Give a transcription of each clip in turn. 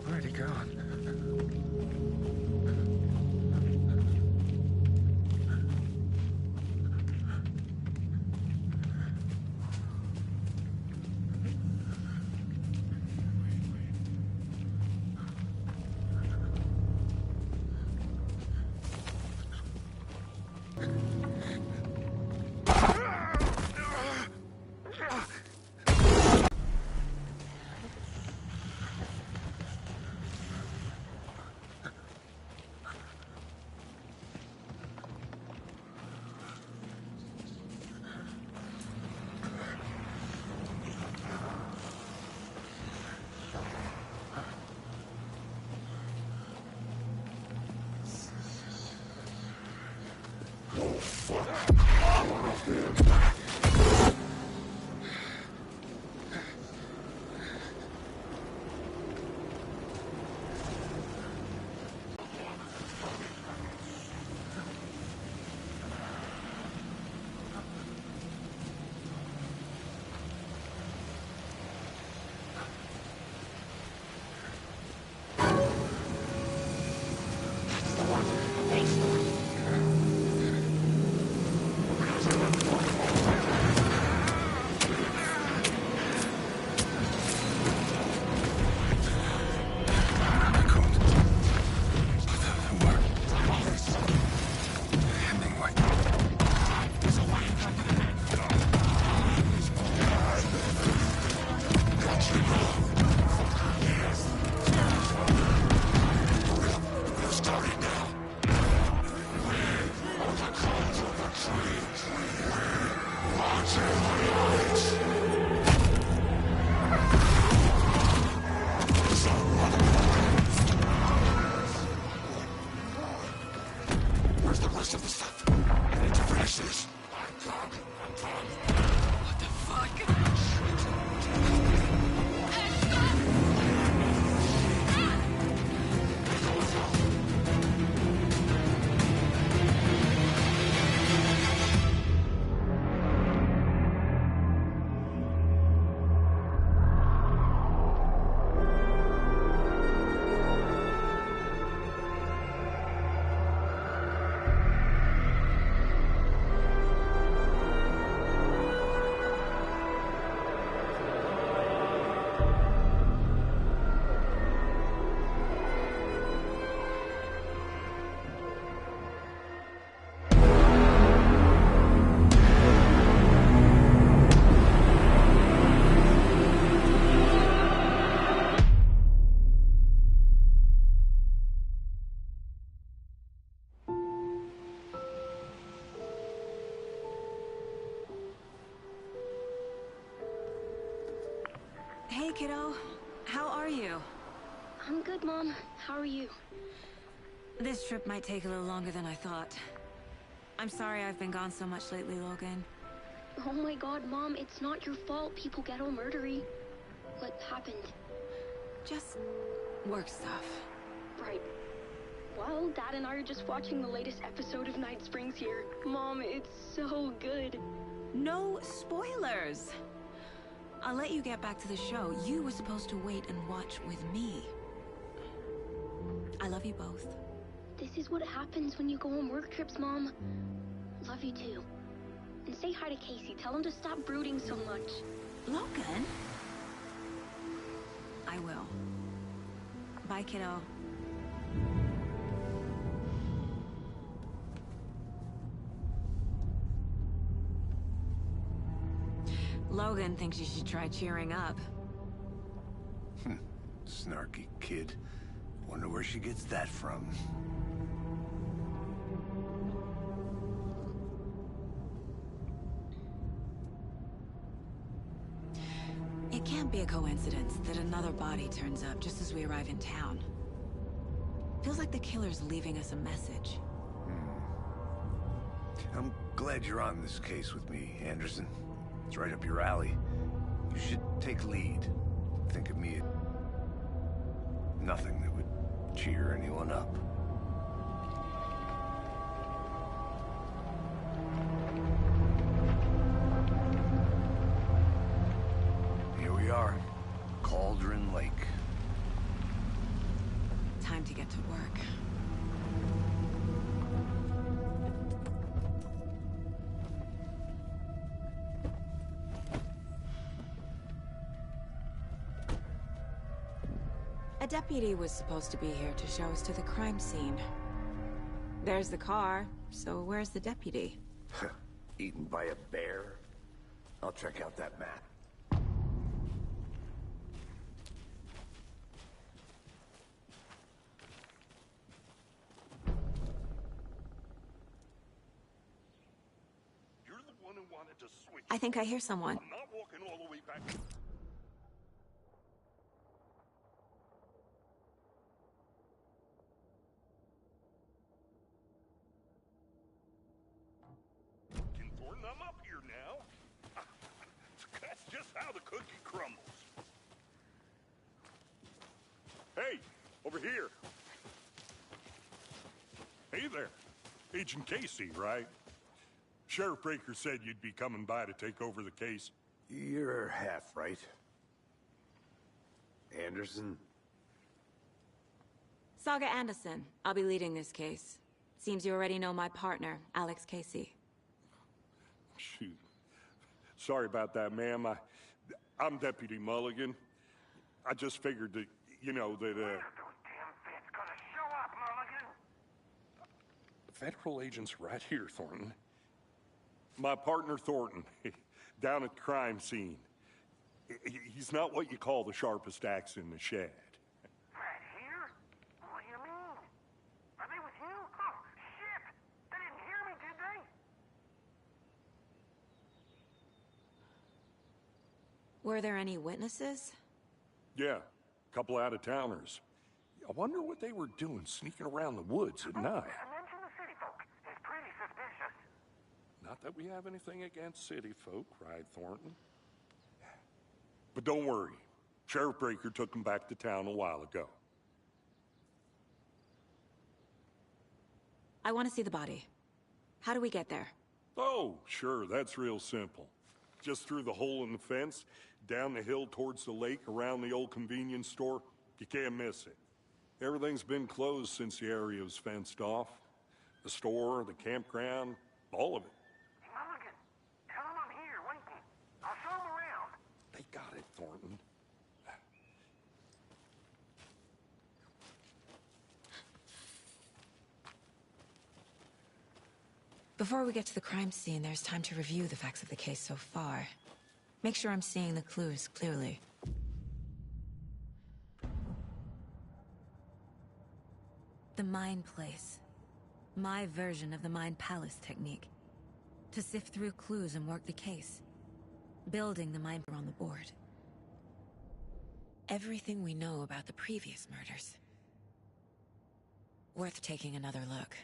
Where'd he gone? Hey, kiddo. How are you? I'm good, Mom. How are you? This trip might take a little longer than I thought. I'm sorry I've been gone so much lately, Logan. Oh my god, Mom, it's not your fault people get all murdery. What happened? Just work stuff. Right. Well, Dad and I are just watching the latest episode of Night Springs here. Mom, it's so good. No spoilers! I'll let you get back to the show. You were supposed to wait and watch with me. I love you both. This is what happens when you go on work trips, Mom. Love you too. And say hi to Casey. Tell him to stop brooding so much. Logan? I will. Bye, kiddo. Logan thinks you should try cheering up. Snarky kid. Wonder where she gets that from. It can't be a coincidence that another body turns up just as we arrive in town. Feels like the killer's leaving us a message. I'm glad you're on this case with me, Anderson. It's right up your alley. You should take lead. Think of me as nothing that would cheer anyone up. Here we are, Cauldron Lake. get to work. A deputy was supposed to be here to show us to the crime scene. There's the car, so where's the deputy? Eaten by a bear? I'll check out that map. You're the one who wanted to switch. I think I hear someone. I'm not walking all the way back. Thornton, I'm up here now. That's just how the cookie crumbles. Hey, over here. Hey there. Agent Casey, right? Sheriff Breaker said you'd be coming by to take over the case. You're half right. Anderson? Saga Anderson. I'll be leading this case. Seems you already know my partner, Alex Casey. Shoot. Sorry about that, ma'am. I'm Deputy Mulligan. I just figured that, you know, that, When are those damn feds gonna show up, Mulligan? Federal agents right here, Thornton. My partner, Thornton, down at the crime scene. He's not what you call the sharpest axe in the shed. Right here? What do you mean? Are they with you? Oh, shit! They didn't hear me, did they? Were there any witnesses? Yeah, a couple out-of-towners. I wonder what they were doing sneaking around the woods at night. Mention the city folk. It's pretty suspicious. Not that we have anything against city folk, cried Thornton. But don't worry. Sheriff Breaker took them back to town a while ago. I want to see the body. How do we get there? Oh, sure, that's real simple. Just through the hole in the fence, down the hill towards the lake, around the old convenience store. You can't miss it. Everything's been closed since the area was fenced off. The store, the campground, all of it. Mulligan, tell them I'm here, waiting. I'll show them around. They got it, Thornton. Before we get to the crime scene, there's time to review the facts of the case so far. Make sure I'm seeing the clues clearly. The Mind Place. My version of the Mind Palace technique. To sift through clues and work the case. Building the mind on the board. Everything we know about the previous murders. Worth taking another look.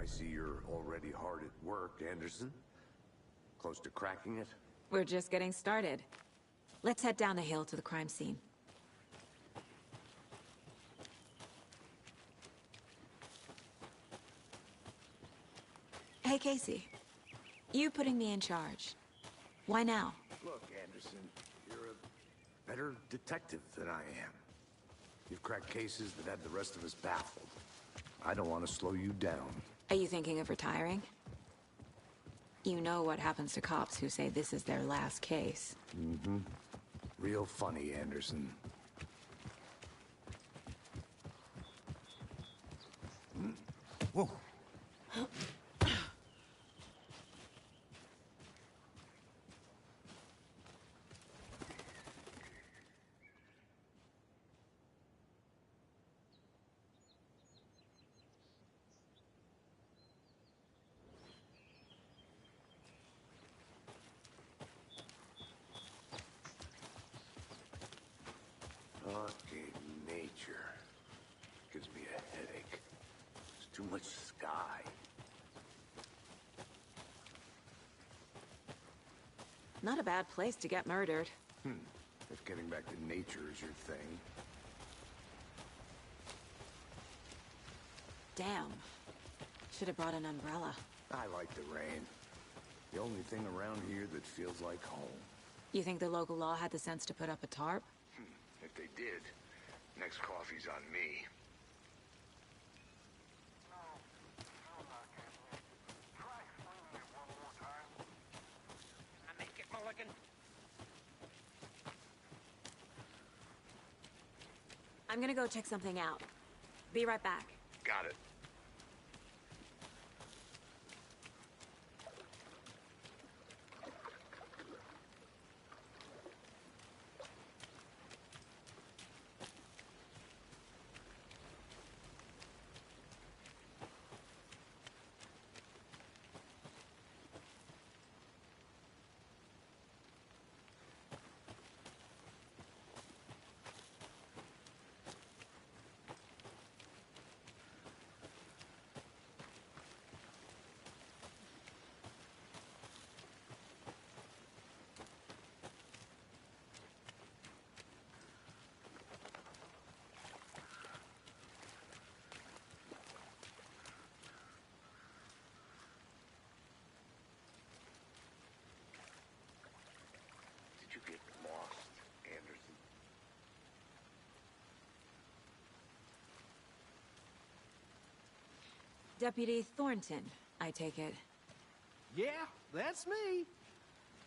I see you're already hard at work, Anderson. Close to cracking it? We're just getting started. Let's head down the hill to the crime scene. Hey, Casey. You putting me in charge. Why now? Look, Anderson, you're a better detective than I am. You've cracked cases that had the rest of us baffled. I don't want to slow you down. Are you thinking of retiring? You know what happens to cops who say this is their last case. Mm-hmm. Real funny, Anderson. Whoa. Fucking nature. Gives me a headache. There's too much sky. Not a bad place to get murdered. If getting back to nature is your thing. Damn. Should have brought an umbrella. I like the rain. The only thing around here that feels like home. You think the local law had the sense to put up a tarp? If they did, next coffee's on me. No, still not getting it. Try explaining it one more time. Can I make it, Mulligan? I'm gonna go check something out. Be right back. Got it. Did you get lost, Anderson? Deputy Thornton, I take it. Yeah, that's me.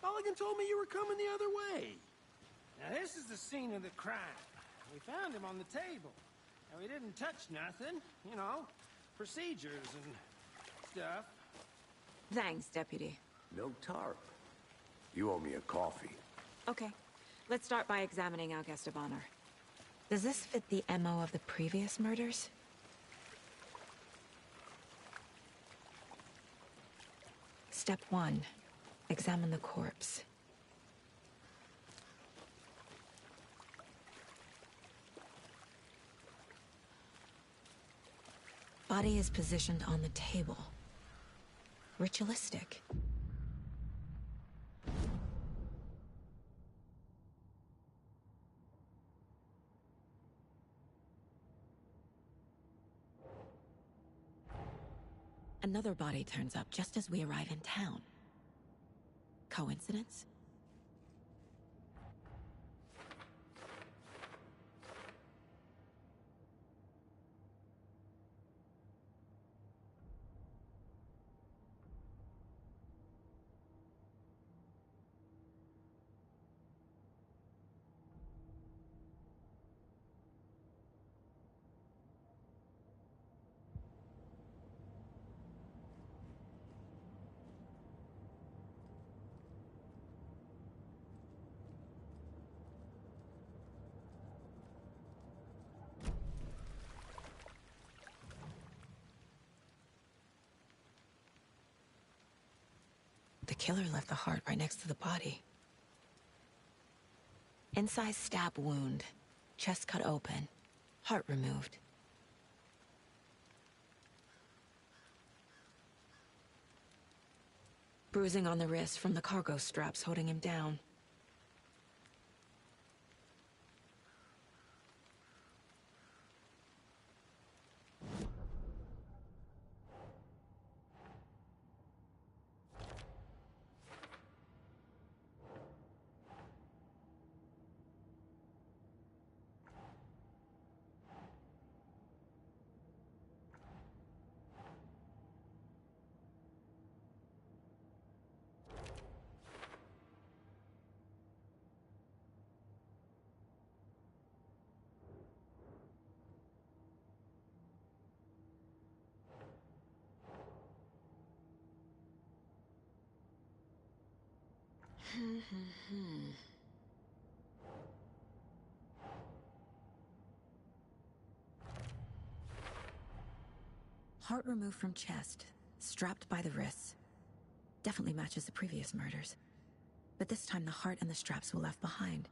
Mulligan told me you were coming the other way. Now, this is the scene of the crime. We found him on the table. And we didn't touch nothing, you know, procedures and stuff. Thanks, Deputy. No tarp. You owe me a coffee. Okay. Let's start by examining our guest of honor. Does this fit the MO of the previous murders? Step 1. Examine the corpse. Body is positioned on the table. Ritualistic. Another body turns up just as we arrive in town. Coincidence? The killer left the heart right next to the body. Incised stab wound. Chest cut open. Heart removed. Bruising on the wrist from the cargo straps holding him down. Heart removed from chest, strapped by the wrists. Definitely matches the previous murders. But this time the heart and the straps were left behind.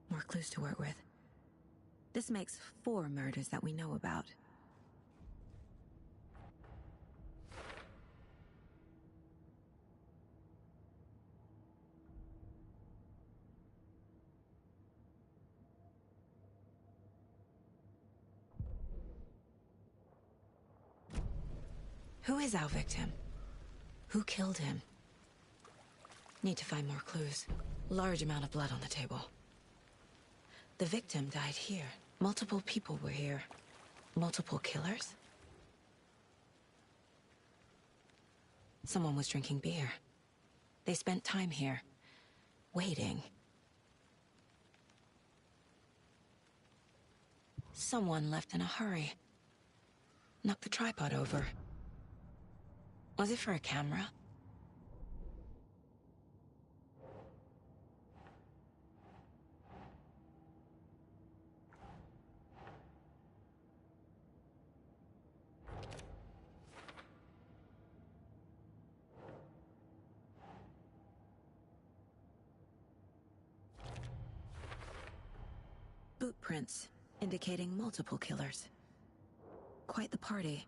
More clues to work with. This makes 4 murders that we know about. Who is our victim? Who killed him? Need to find more clues. Large amount of blood on the table. The victim died here. Multiple people were here. Multiple killers? Someone was drinking beer. They spent time here, waiting. Someone left in a hurry. Knocked the tripod over. Was it for a camera? Boot prints, indicating multiple killers. Quite the party.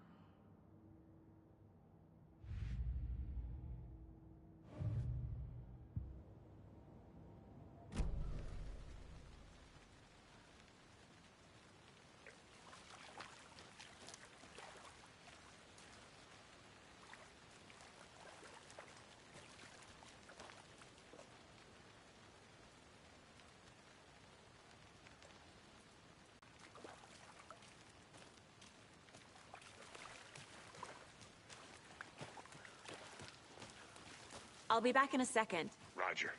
I'll be back in a second. Roger.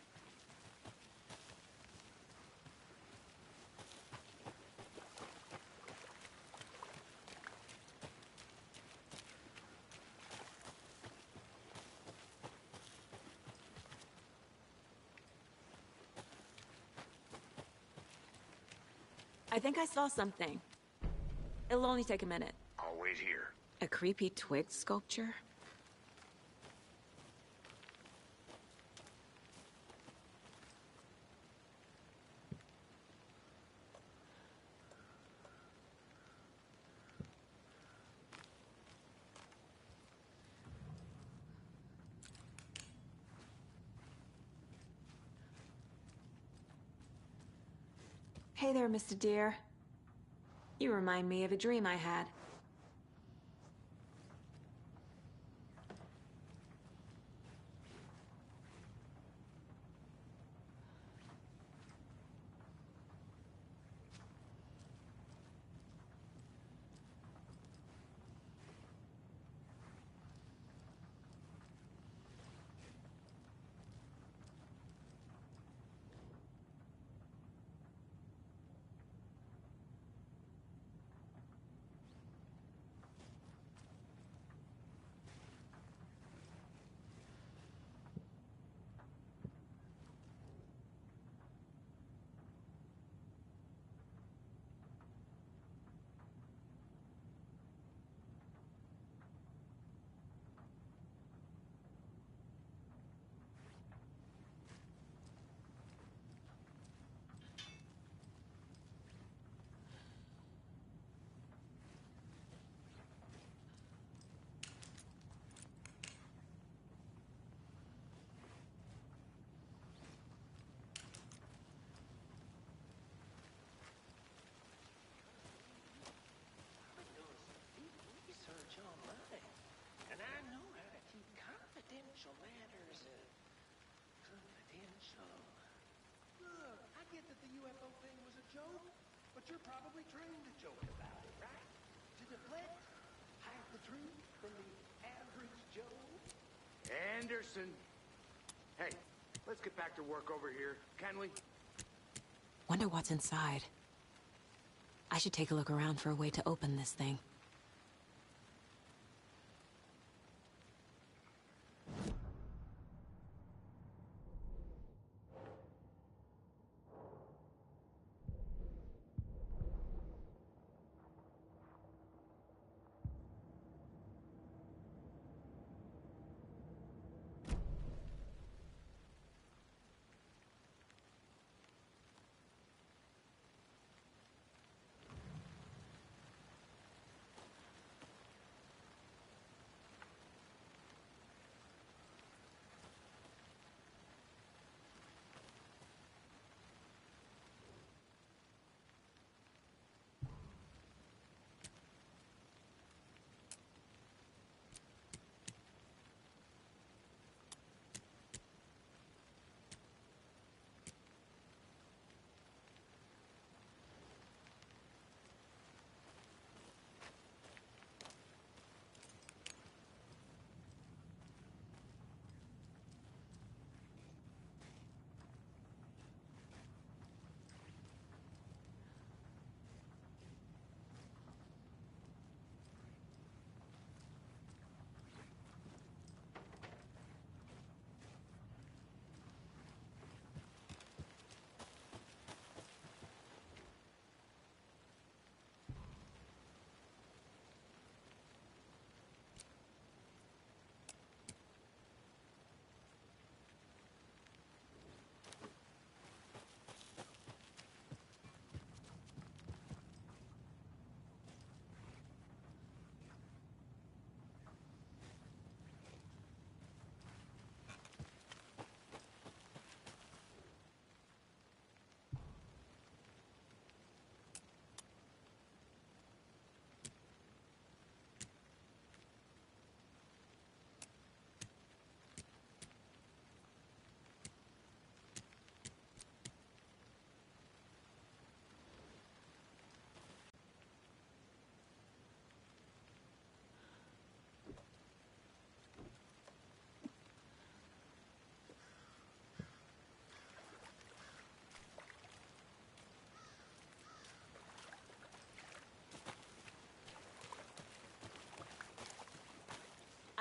I think I saw something. It'll only take a minute. I'll wait here. A creepy twig sculpture? Hey there, Mr. Deer. You remind me of a dream I had. Research online, and I know how to keep confidential matters confidential. Look, I get that the UFO thing was a joke, but you're probably trained to joke about it, right? To deflect, hide the truth from the average Joe. Anderson. Hey, let's get back to work over here, can we? Wonder what's inside. I should take a look around for a way to open this thing.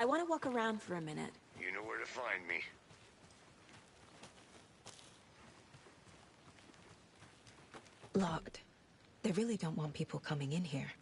I want to walk around for a minute. You know where to find me. Locked. They really don't want people coming in here.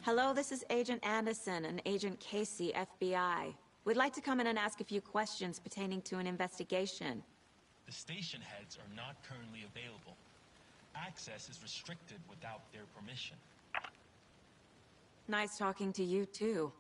Hello, this is Agent Anderson and Agent Casey, FBI. We'd like to come in and ask a few questions pertaining to an investigation. The station heads are not currently available. Access is restricted without their permission. Nice talking to you, too.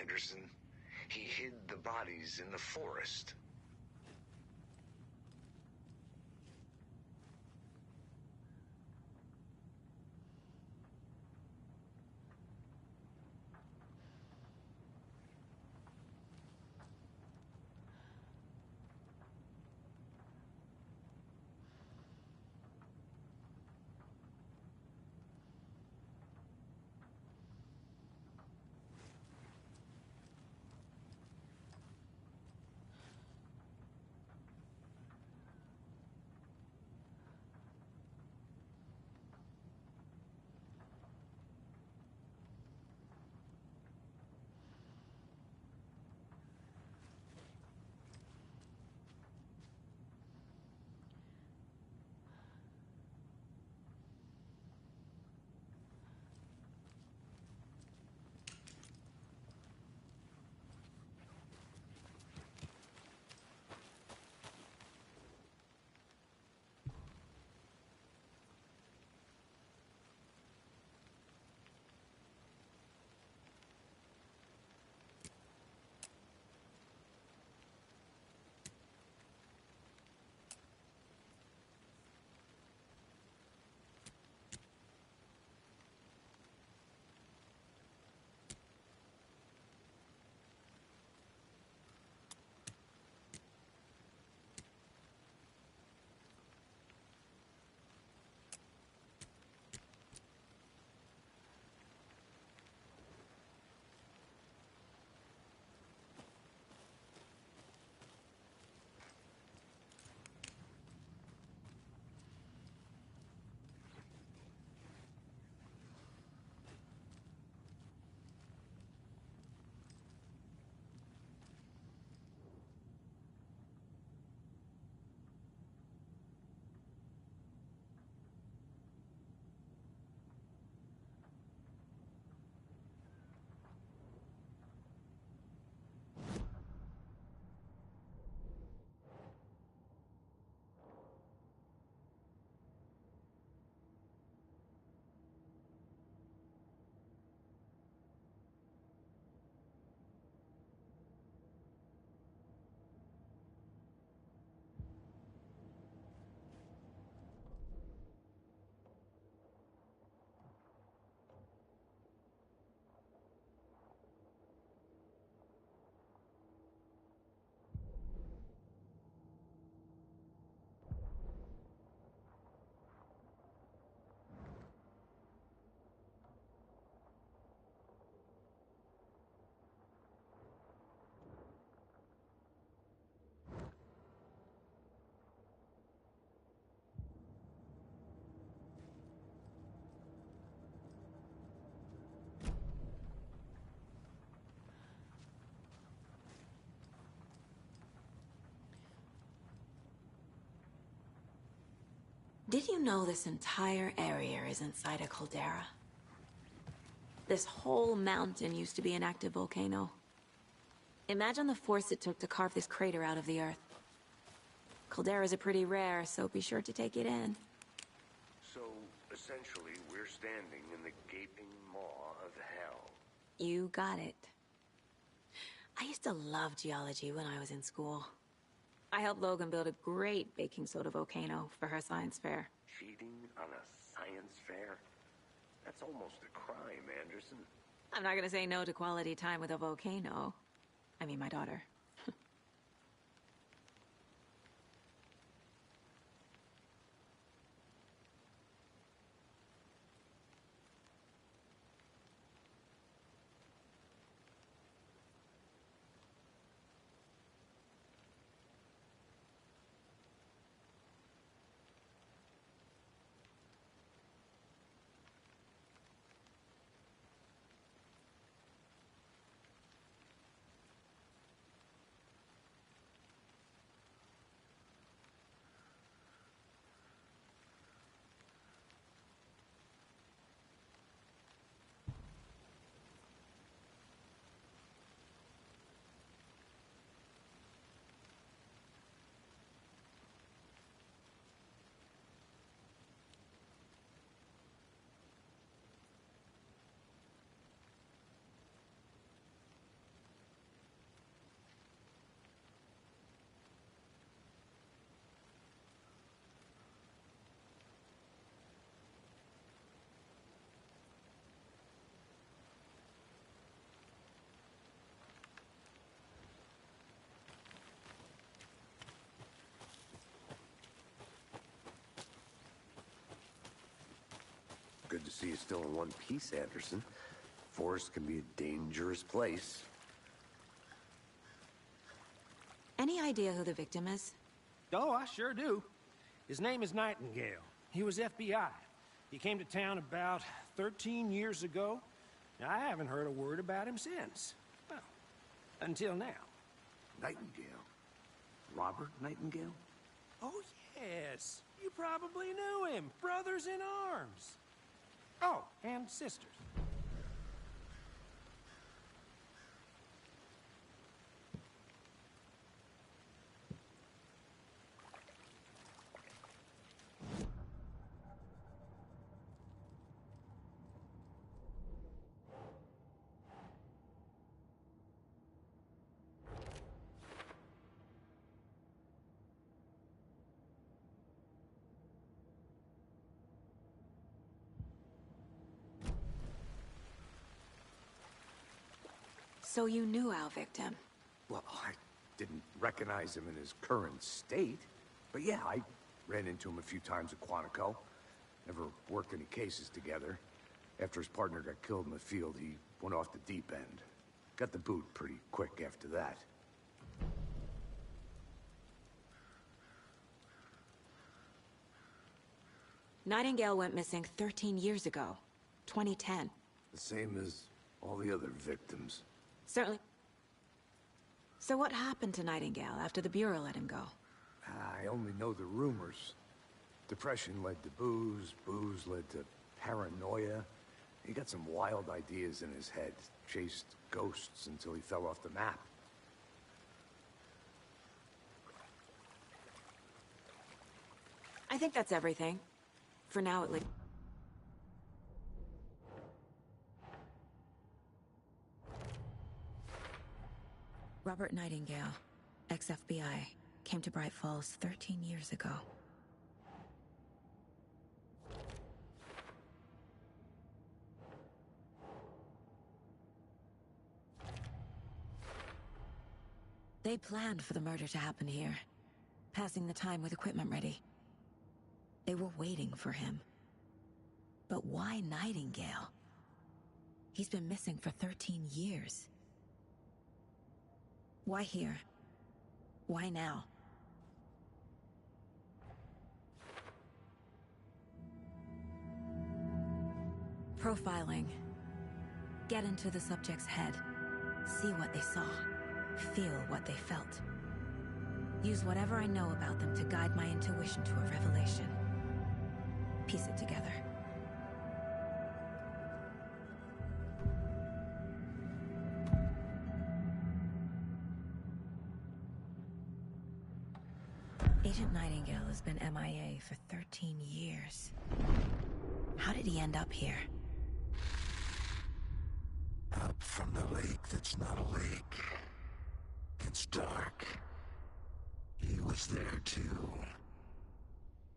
Anderson, he hid the bodies in the forest. Did you know this entire area is inside a caldera? This whole mountain used to be an active volcano. Imagine the force it took to carve this crater out of the earth. Calderas are pretty rare, so be sure to take it in. So, essentially, we're standing in the gaping maw of hell. You got it. I used to love geology when I was in school. I helped Logan build a great baking soda volcano for her science fair. Cheating on a science fair? That's almost a crime, Anderson. I'm not gonna say no to quality time with a volcano. I mean, my daughter. Good to see you still in one piece, Anderson. Forest can be a dangerous place. Any idea who the victim is? Oh, I sure do. His name is Nightingale. He was FBI. He came to town about 13 years ago. I haven't heard a word about him since. Well, until now. Nightingale? Robert Nightingale? Oh, yes. You probably knew him. Brothers in arms. Oh, and sisters. So you knew our victim? Well, I didn't recognize him in his current state. But yeah, I ran into him a few times at Quantico. Never worked any cases together. After his partner got killed in the field, he went off the deep end. Got the boot pretty quick after that. Nightingale went missing 13 years ago. 2010. The same as all the other victims. Certainly. So what happened to Nightingale after the Bureau let him go? I only know the rumors. Depression led to booze, booze led to paranoia. He got some wild ideas in his head, chased ghosts until he fell off the map. I think that's everything. For now, at least. Robert Nightingale, ex-FBI, came to Bright Falls 13 years ago. They planned for the murder to happen here, passing the time with equipment ready. They were waiting for him. But why Nightingale? He's been missing for 13 years. Why here? Why now? Profiling. Get into the subject's head. See what they saw. Feel what they felt. Use whatever I know about them to guide my intuition to a revelation. piece it together. Agent Nightingale has been MIA for 13 years. How did he end up here? Up from the lake that's not a lake. It's dark. He was there too.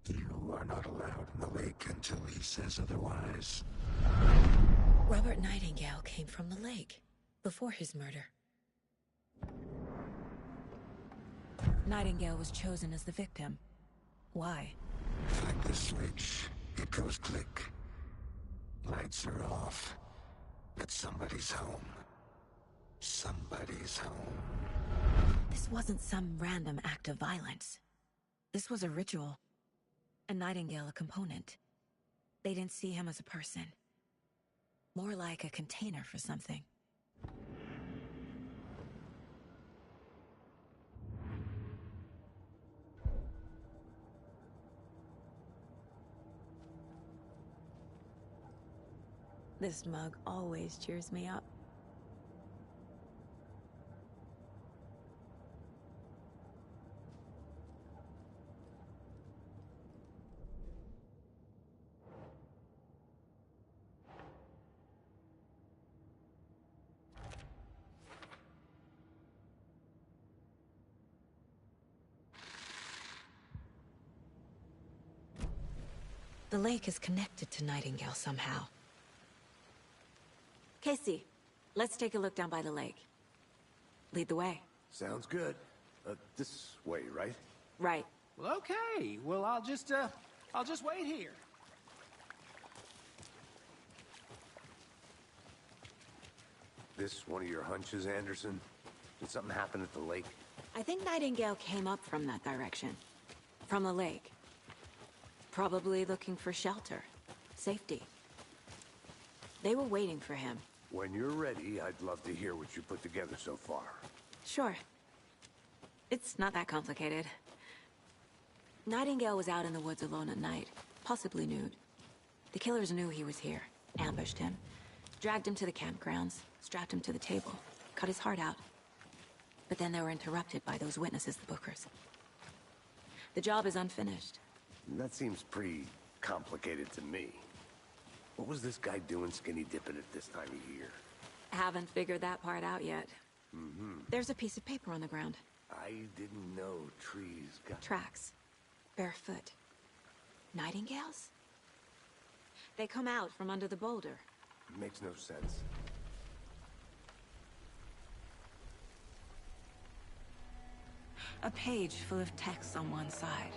You are not allowed in the lake until he says otherwise. Robert Nightingale came from the lake, before his murder. Nightingale was chosen as the victim. Why? Flick the switch, it goes click. Lights are off. But somebody's home. Somebody's home. This wasn't some random act of violence. This was a ritual. And Nightingale a component. They didn't see him as a person. More like a container for something. This mug always cheers me up. The lake is connected to Nightingale somehow. Casey, let's take a look down by the lake. Lead the way. Sounds good. This way, right? Right. Well, okay. Well, I'll just wait here. This one of your hunches, Anderson? Did something happen at the lake? I think Nightingale came up from that direction. From the lake. Probably looking for shelter. Safety. They were waiting for him. When you're ready, I'd love to hear what you put together so far. Sure. It's not that complicated. Nightingale was out in the woods alone at night, possibly nude. The killers knew he was here, ambushed him, dragged him to the campgrounds, strapped him to the table, cut his heart out. But then they were interrupted by those witnesses, the Bookers. The job is unfinished. That seems pretty complicated to me. What was this guy doing skinny dipping at this time of year? Haven't figured that part out yet. There's a piece of paper on the ground. I didn't know trees got... Tracks. Barefoot. Nightingales? They come out from under the boulder. Makes no sense. A page full of text on one side.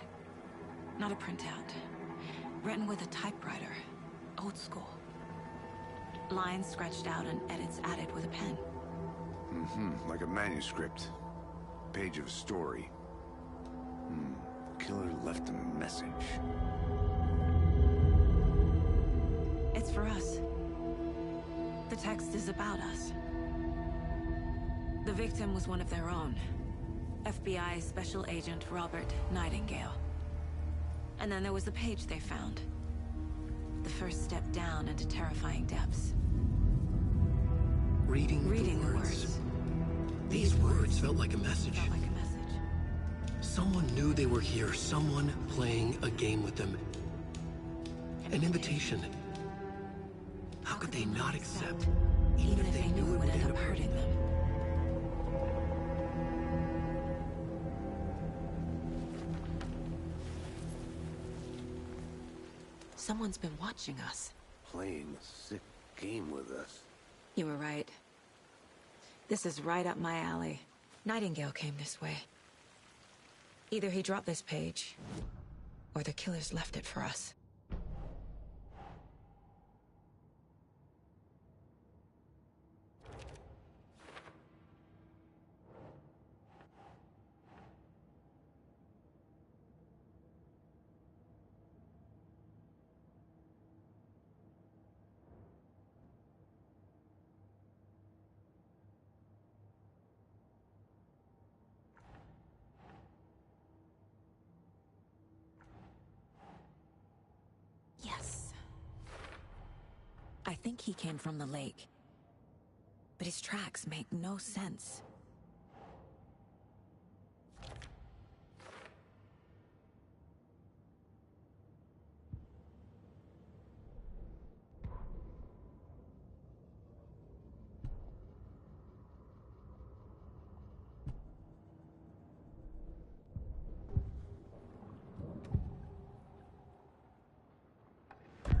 Not a printout. Written with a typewriter. Old school. Lines scratched out and edits added with a pen. Like a manuscript. Page of a story. Killer left a message. It's for us. The text is about us. The victim was one of their own. FBI Special Agent Robert Nightingale. And then there was the page they found. The first step down into terrifying depths. Reading the words. These words felt like a message. Felt like a message. Someone knew they were here, someone playing a game with them. An invitation. How could they not accept, even if they knew it would end up hurting them? Someone's been watching us. Playing a sick game with us. You were right. This is right up my alley. Nightingale came this way. Either he dropped this page, or the killers left it for us. I think he came from the lake. But his tracks make no sense.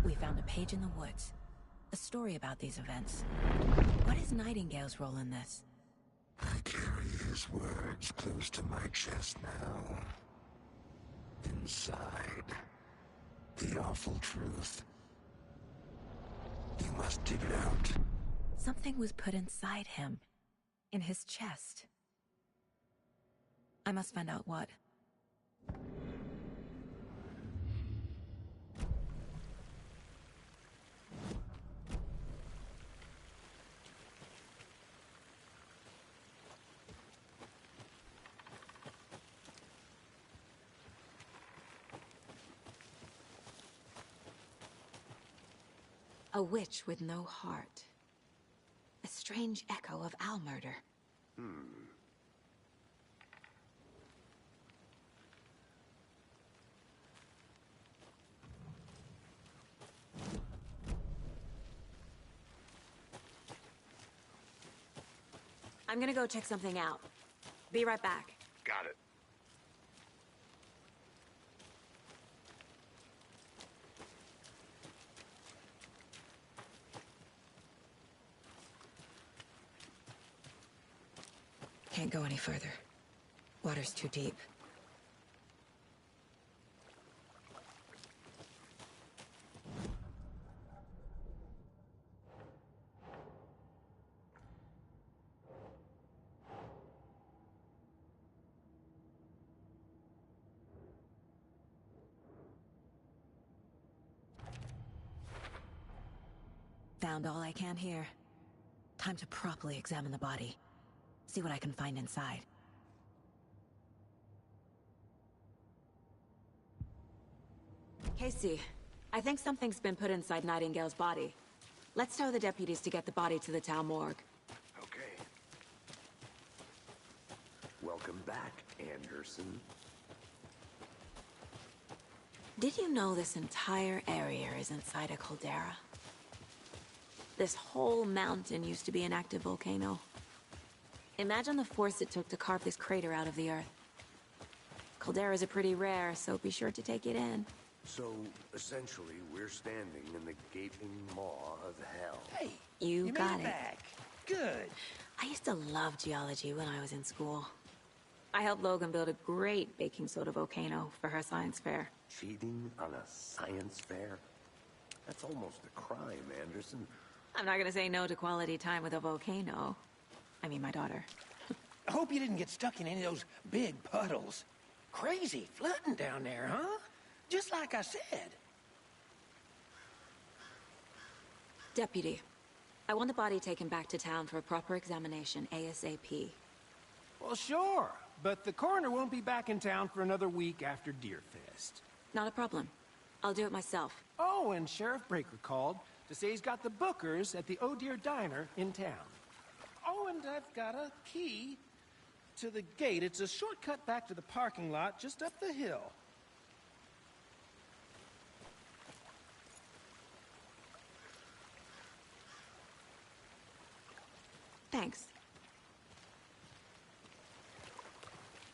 We found a page in the woods. A story about these events. What is Nightingale's role in this? I carry his words close to my chest now. Inside, the awful truth. You must dig it out. Something was put inside him. In his chest. I must find out what. A witch with no heart. A strange echo of Al murder. I'm gonna go check something out. Be right back. Got it. Can't go any further. Water's too deep. Found all I can here. Time to properly examine the body. See what I can find inside. Casey, I think something's been put inside Nightingale's body. Let's tell the deputies to get the body to the town morgue. Okay. Welcome back, Anderson. Did you know this entire area is inside a caldera? This whole mountain used to be an active volcano. Imagine the force it took to carve this crater out of the earth. Calderas are pretty rare, so be sure to take it in. So, essentially, we're standing in the gaping maw of hell. Hey, You got made it. back. Good. I used to love geology when I was in school. I helped Logan build a great baking soda volcano for her science fair. Cheating on a science fair? That's almost a crime, Anderson. I'm not gonna say no to quality time with a volcano. I mean, my daughter. I hope you didn't get stuck in any of those big puddles. Crazy flooding down there, huh? Just like I said. Deputy, I want the body taken back to town for a proper examination ASAP. Well, sure. But the coroner won't be back in town for another week after Deerfest. Not a problem. I'll do it myself. Oh, and Sheriff Breaker called to say he's got the Bookers at the Oh Dear Diner in town. Oh, and I've got a key to the gate. It's a shortcut back to the parking lot just up the hill. Thanks.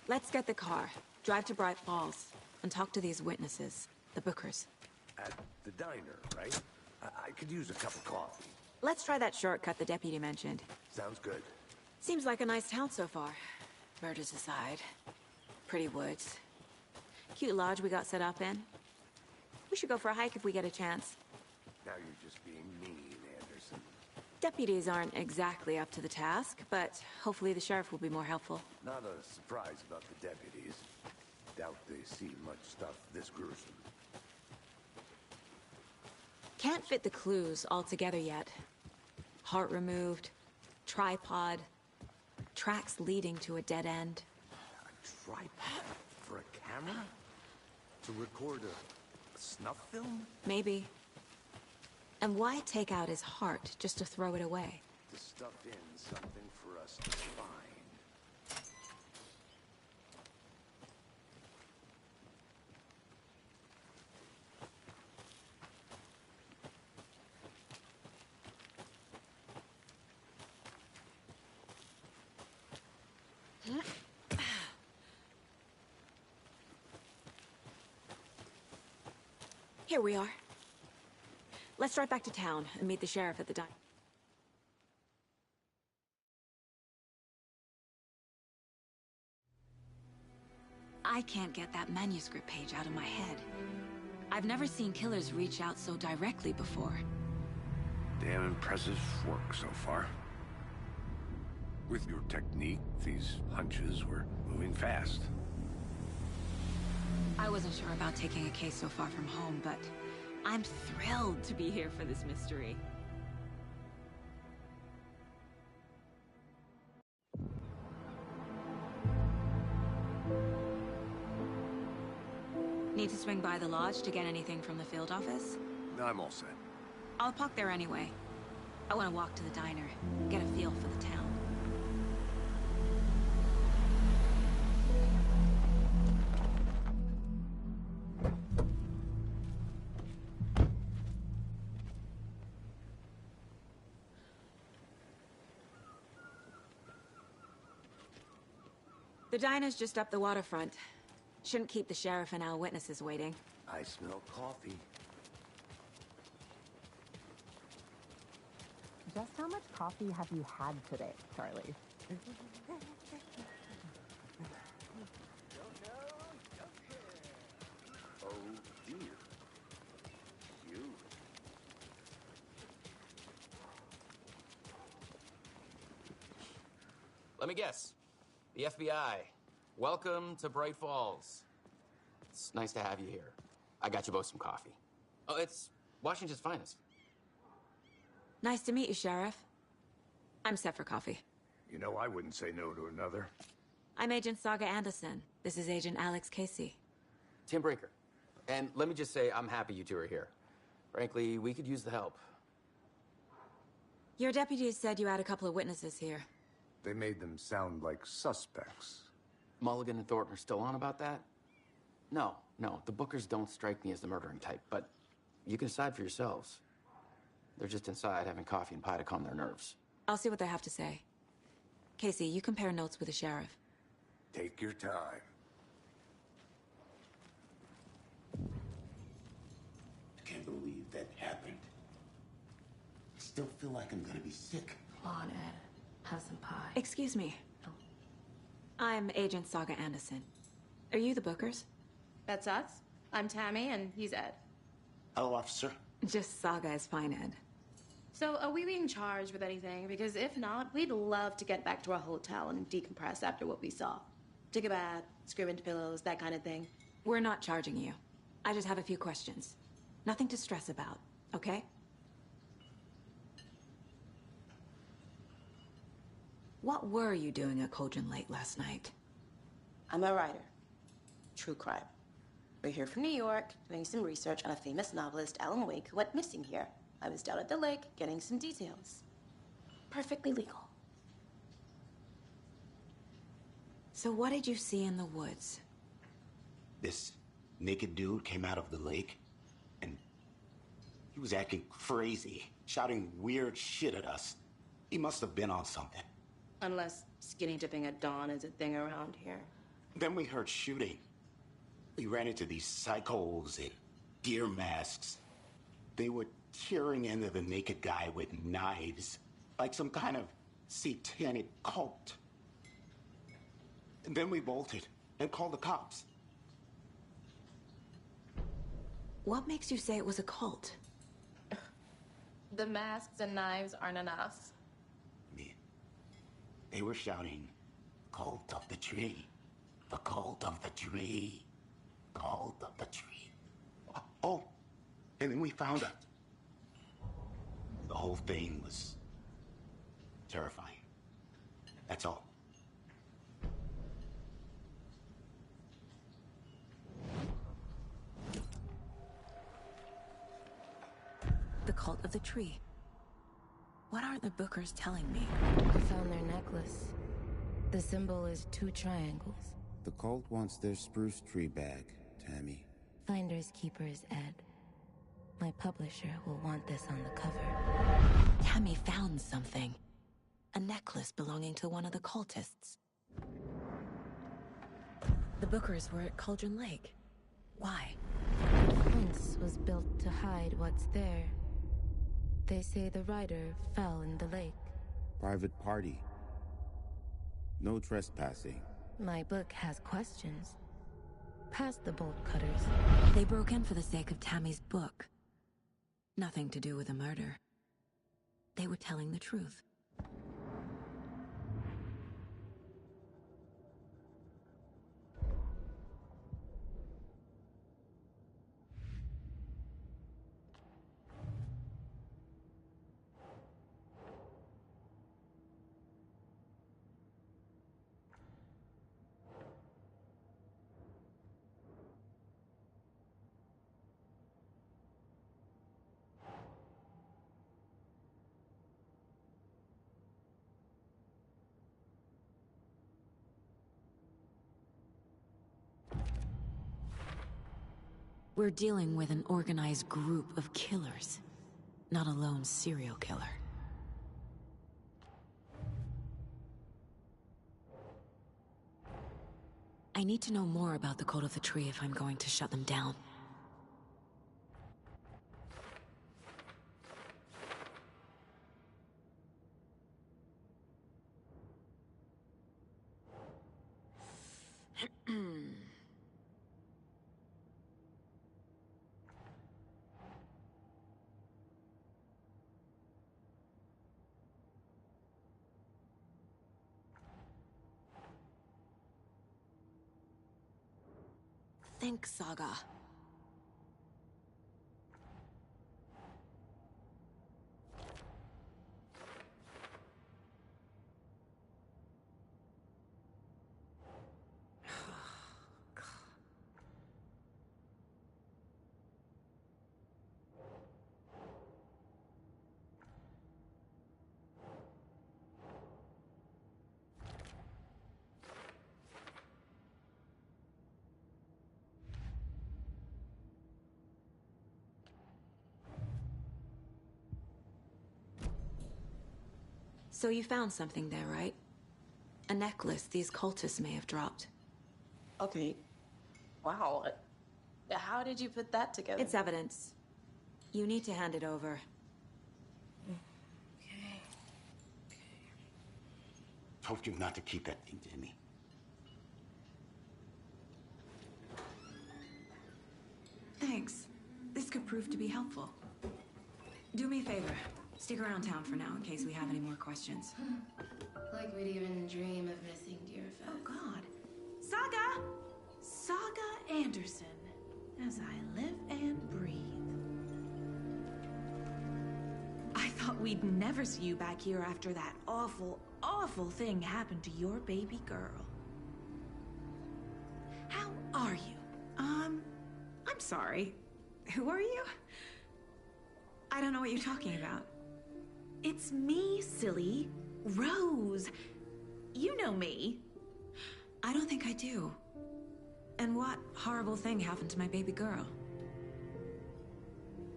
Let's get the car, drive to Bright Falls, and talk to these witnesses, the Bookers. At the diner, right? I could use a cup of coffee. Let's try that shortcut the deputy mentioned. Sounds good. Seems like a nice town so far. Murders aside. Pretty woods. Cute lodge we got set up in. We should go for a hike if we get a chance. Now you're just being mean, Anderson. Deputies aren't exactly up to the task, but hopefully the sheriff will be more helpful. Not a surprise about the deputies. Doubt they see much stuff this gruesome. Can't fit the clues all together yet. Heart removed, tripod, tracks leading to a dead end. A tripod? For a camera? To record a snuff film? Maybe. And why take out his heart just to throw it away? To stuff in something for us to find. Here we are. Let's drive back to town and meet the sheriff at the diner. I can't get that manuscript page out of my head. I've never seen killers reach out so directly before. Damn impressive work so far. With your technique, these hunches were moving fast. I wasn't sure about taking a case so far from home, but I'm thrilled to be here for this mystery. Need to swing by the lodge to get anything from the field office? No, I'm all set. I'll park there anyway. I want to walk to the diner, get a feel for the town. The diner's just up the waterfront. Shouldn't keep the sheriff and our witnesses waiting. I smell coffee. Just how much coffee have you had today, Charlie? Oh dear. You. Let me guess. The FBI. Welcome to Bright Falls. It's nice to have you here. I got you both some coffee. Oh, it's Washington's finest. Nice to meet you, Sheriff. I'm set for coffee. You know, I wouldn't say no to another. I'm Agent Saga Anderson. This is Agent Alex Casey. Tim Brinker. And let me just say, I'm happy you two are here. Frankly, we could use the help. Your deputies said you had a couple of witnesses here. They made them sound like suspects. Mulligan and Thornton are still on about that? No, the Bookers don't strike me as the murdering type, but you can decide for yourselves. They're just inside having coffee and pie to calm their nerves. I'll see what they have to say. Casey, you compare notes with the sheriff. Take your time. I can't believe that happened. I still feel like I'm gonna be sick. Come on, Ed. Have some pie. Excuse me. I'm Agent Saga Anderson. Are you the Bookers? That's us. I'm Tammy, and he's Ed. Hello, officer. Just Saga is fine, Ed. So, are we being charged with anything? Because if not, we'd love to get back to our hotel and decompress after what we saw. Take a bath, scream into pillows, that kind of thing. We're not charging you. I just have a few questions. Nothing to stress about, okay? What were you doing at Cauldron Lake last night? I'm a writer. True crime. We're here from New York, doing some research on a famous novelist, Alan Wake, who went missing here. I was down at the lake, getting some details. Perfectly legal. So what did you see in the woods? This naked dude came out of the lake, and he was acting crazy, shouting weird shit at us. He must have been on something. Unless skinny dipping at dawn is a thing around here. Then we heard shooting. We ran into these psychos in deer masks. They were tearing into the naked guy with knives, like some kind of satanic cult. And then we bolted and called the cops. What makes you say it was a cult? The masks and knives aren't enough. They were shouting, "Cult of the tree, the cult of the tree, cult of the tree." Oh, and then we found out. The whole thing was terrifying. That's all. The cult of the tree. What aren't the Bookers telling me? I found their necklace. The symbol is 2 triangles. The cult wants their spruce tree back, Tammy. Finders keepers, Ed. My publisher will want this on the cover. Tammy found something. A necklace belonging to one of the cultists. The Bookers were at Cauldron Lake. Why? The fence was built to hide what's there. They say the rider fell in the lake. Private party. No trespassing. My book has questions. Past the bolt cutters. They broke in for the sake of Tammy's book. Nothing to do with the murder. They were telling the truth. We're dealing with an organized group of killers, not a lone serial killer. I need to know more about the Cult of the Tree if I'm going to shut them down. Think, Saga. So you found something there, right? A necklace these cultists may have dropped. Okay. Wow. How did you put that together? It's evidence. You need to hand it over. Okay. Told you not to keep that thing to me. Thanks. This could prove to be helpful. Do me a favor. Stick around town for now in case we have any more questions. Like we'd even dream of missing Deerfest. Oh, God. Saga! Saga Anderson. As I live and breathe. I thought we'd never see you back here after that awful, awful thing happened to your baby girl. How are you? I'm sorry. Who are you? I don't know what you're talking about. It's me, silly. Rose. You know me. I don't think I do. And what horrible thing happened to my baby girl?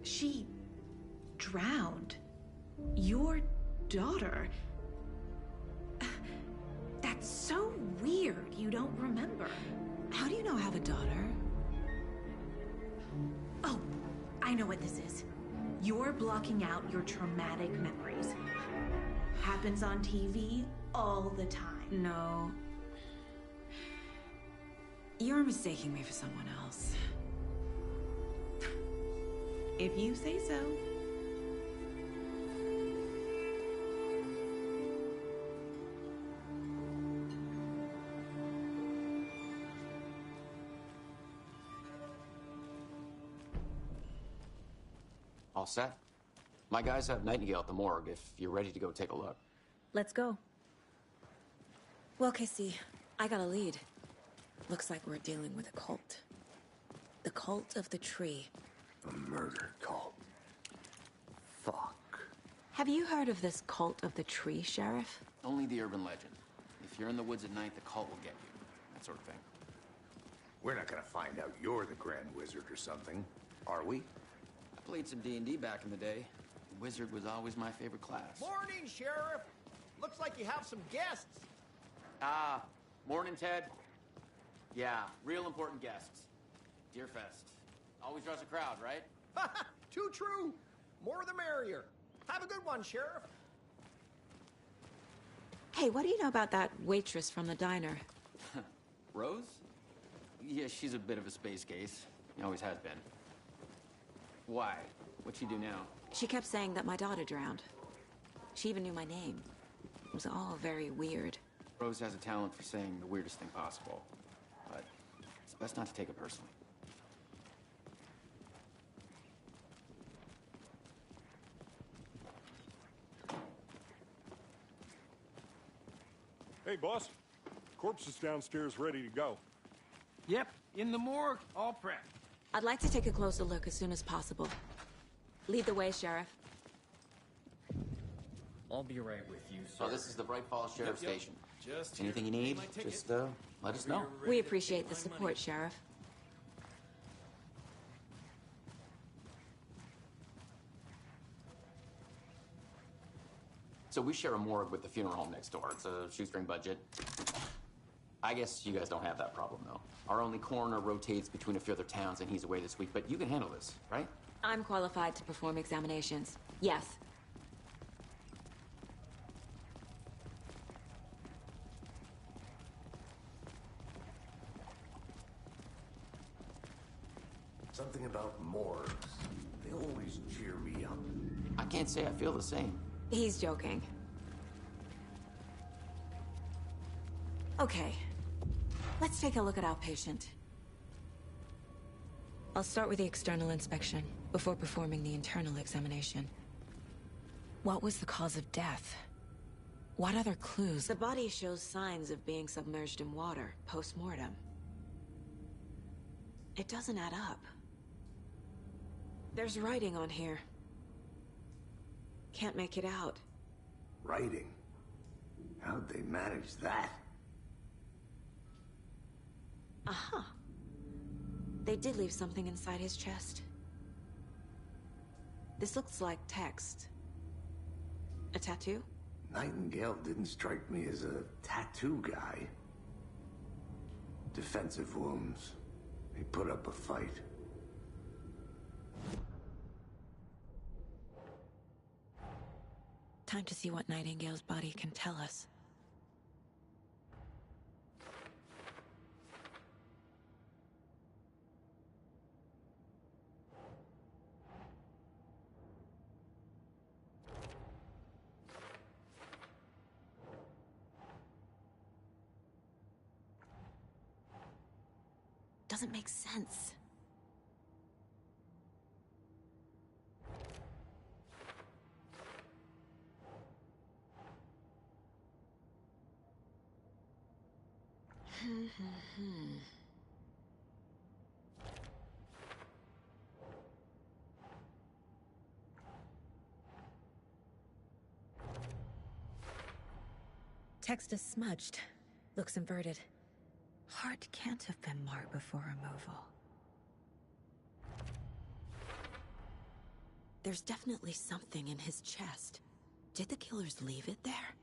She drowned. Your daughter. That's so weird you don't remember. How do you know I have a daughter? Oh, I know what this is. You're blocking out your traumatic memories. Happens on TV all the time. No. You're mistaking me for someone else. If you say so. All set? My guys have Nightingale at the morgue if you're ready to go take a look. Let's go. Well, Casey, I got a lead. Looks like we're dealing with a cult. The Cult of the Tree. A murder cult. Have you heard of this cult of the tree, Sheriff? Only the urban legend. If you're in the woods at night, the cult will get you. That sort of thing. We're not gonna find out you're the Grand Wizard or something, are we? I played some D&D back in the day. Wizard was always my favorite class. Morning, Sheriff. Looks like you have some guests. Ah, morning, Ted. Yeah, real important guests. Deerfest. Always draws a crowd, right? Too true. More the merrier. Have a good one, Sheriff. Hey, what do you know about that waitress from the diner? Rose? Yeah, she's a bit of a space case. Always has been. Why? What'd she do now? She kept saying that my daughter drowned. She even knew my name. It was all very weird. Rose has a talent for saying the weirdest thing possible. But it's best not to take it personally. Hey, boss. Corpse is downstairs ready to go. Yep, in the morgue, all prepped. I'd like to take a closer look as soon as possible. Lead the way, Sheriff. I'll be right with you, sir. So this is the Bright Falls Sheriff Yep. Station. Just Anything you here. need, My ticket. just let us know. We appreciate the support, Sheriff. So we share a morgue with the funeral home next door. It's a shoestring budget. I guess you guys don't have that problem, though. Our only coroner rotates between a few other towns, and he's away this week, but you can handle this, right? I'm qualified to perform examinations. Yes. Something about morgues. They always cheer me up. I can't say I feel the same. He's joking. Okay. Let's take a look at our patient. I'll start with the external inspection before performing the internal examination. What was the cause of death? What other clues? The body shows signs of being submerged in water post-mortem. It doesn't add up. There's writing on here. Can't make it out. Writing? How'd they manage that? Uh-huh. They did leave something inside his chest. This looks like text. A tattoo? Nightingale didn't strike me as a tattoo guy. Defensive wounds. He put up a fight. Time to see what Nightingale's body can tell us. Doesn't make sense. Text is smudged. Looks inverted. Heart can't have been marked before removal. There's definitely something in his chest. Did the killers leave it there?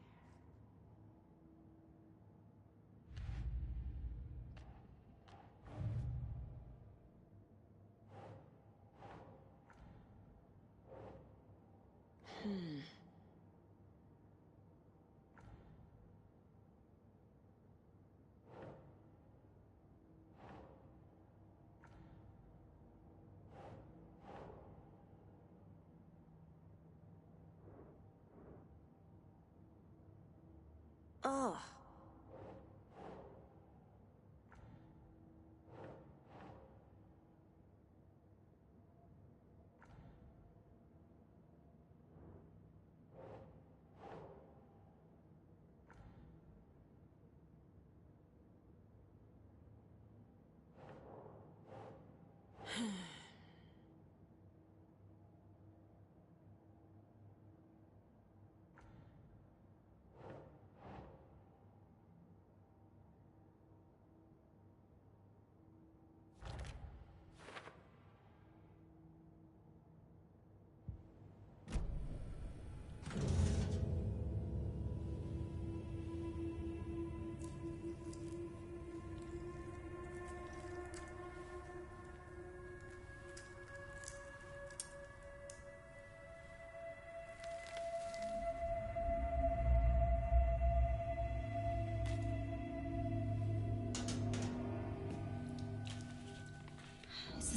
Oh.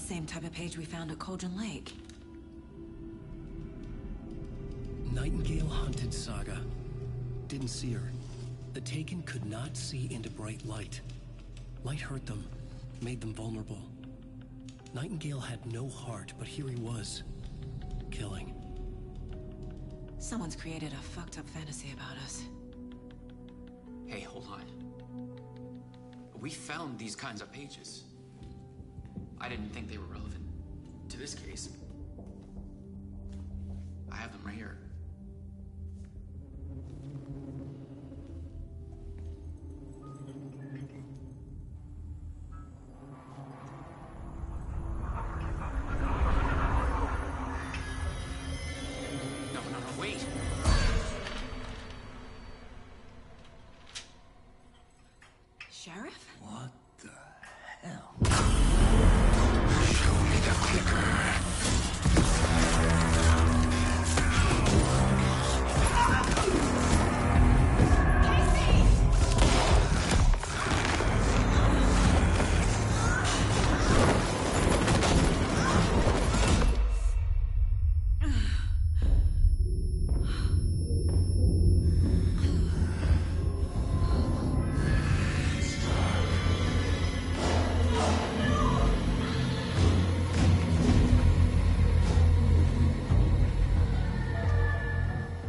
same type of page we found at Cauldron Lake. Nightingale hunted Saga. Didn't see her. The Taken could not see into bright light. Light hurt them, made them vulnerable. Nightingale had no heart, but here he was, killing. Someone's created a fucked up fantasy about us. Hey, hold on. We found these kinds of pages. I didn't think they were relevant to this case. I have them right here. No, wait. Sheriff? What the hell? Show me the clicker.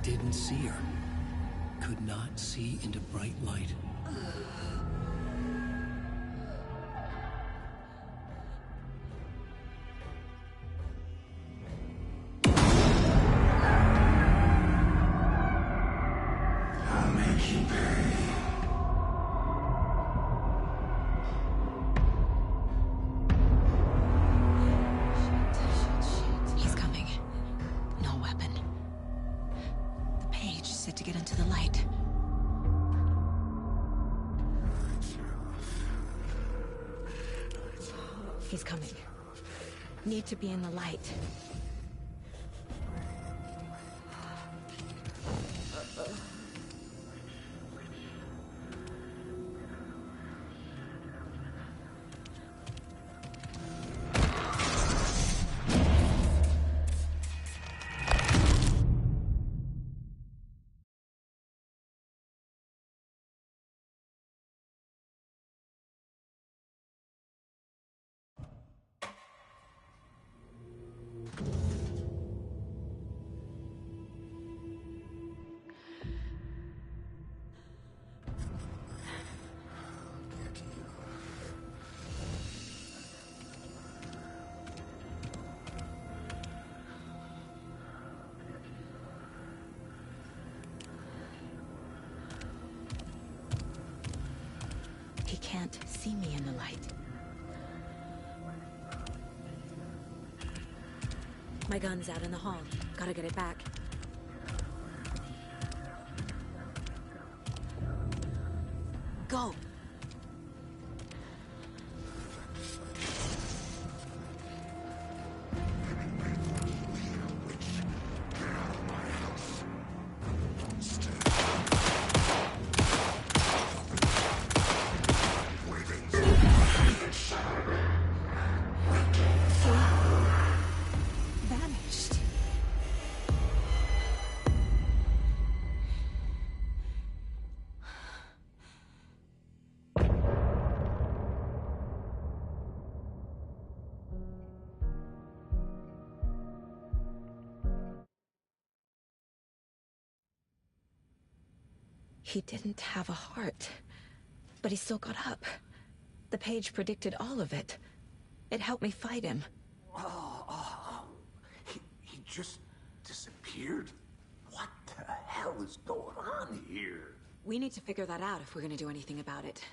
Didn't see her. Could not see into bright light. I'll make you pay. He's coming. No weapon. The page said to get into the light. He's coming. Need to be in the light. He can't see me in the light. My gun's out in the hall. Gotta get it back. Go! Vanished. He didn't have a heart, but he still got up. The page predicted all of it. It helped me fight him. He just disappeared? What the hell is going on here? We need to figure that out if we're gonna do anything about it.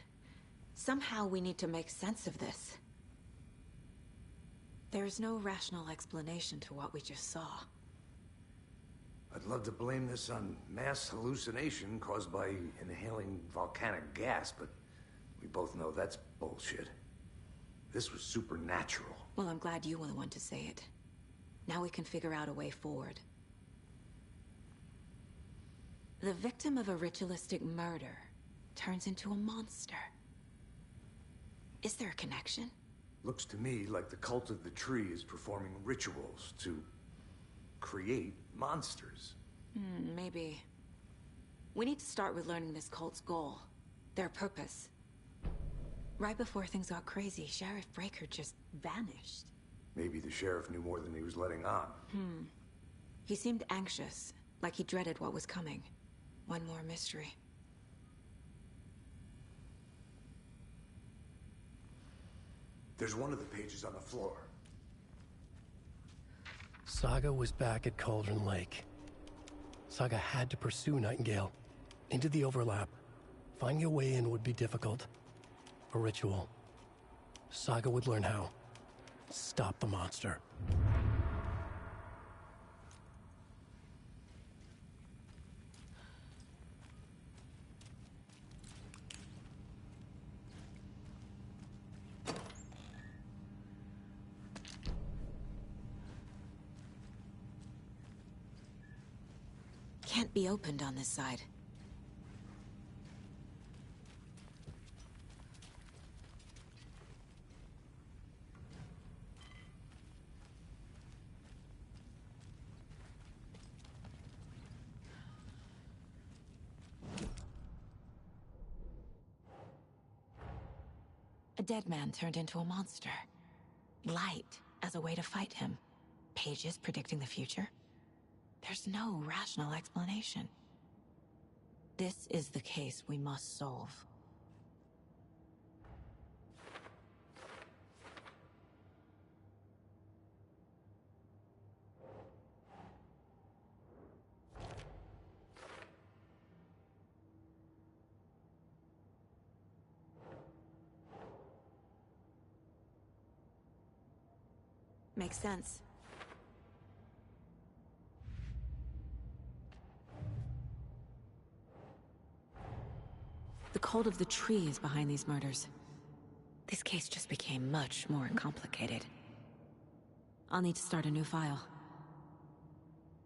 Somehow we need to make sense of this. There's no rational explanation to what we just saw. I'd love to blame this on mass hallucination caused by inhaling volcanic gas, but we both know that's bullshit. This was supernatural. Well, I'm glad you were the one to say it. Now we can figure out a way forward. The victim of a ritualistic murder turns into a monster. Is there a connection? Looks to me like the cult of the tree is performing rituals to create monsters. Maybe. We need to start with learning this cult's goal. Their purpose. Right before things got crazy, Sheriff Breaker just vanished. Maybe the sheriff knew more than he was letting on. He seemed anxious, like he dreaded what was coming. One more mystery. There's one of the pages on the floor. Saga was back at Cauldron Lake. Saga had to pursue Nightingale. Into the overlap. Finding a way in would be difficult. A ritual. Saga would learn how. Stop the monster. Can't be opened on this side. A dead man turned into a monster. Light as a way to fight him. Pages predicting the future. There's no rational explanation. This is the case we must solve. Makes sense. The cult of the tree is behind these murders. This case just became much more complicated. I'll need to start a new file.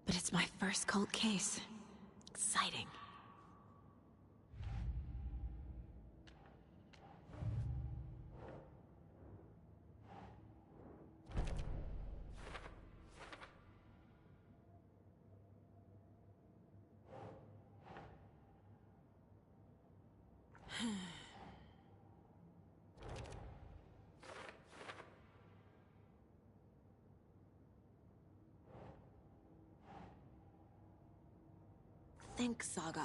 But it's my first cult case. Exciting. Think, Saga.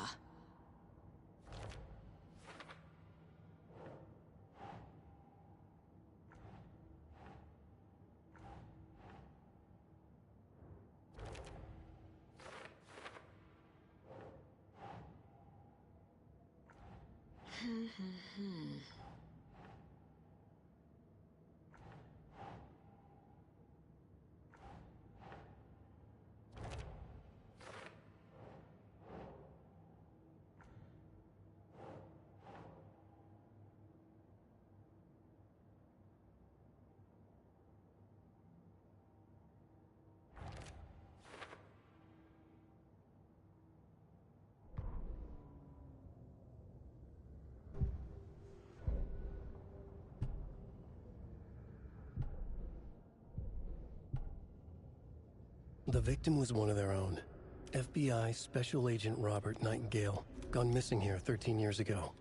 The victim was one of their own. FBI Special Agent Robert Nightingale, gone missing here 13 years ago.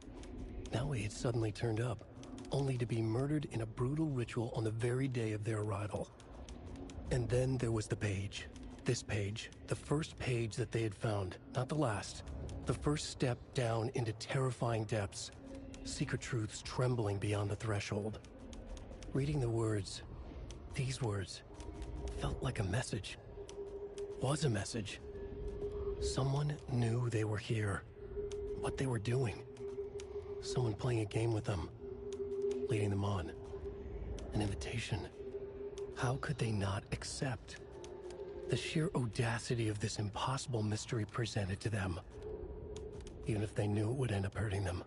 Now he had suddenly turned up, only to be murdered in a brutal ritual on the very day of their arrival. And then there was the page. This page, the first page that they had found, not the last. The first step down into terrifying depths. Secret truths trembling beyond the threshold. Reading the words, these words, felt like a message. Was a message. Someone knew they were here. What they were doing. Someone playing a game with them. Leading them on. An invitation. How could they not accept? The sheer audacity of this impossible mystery presented to them. Even if they knew it would end up hurting them.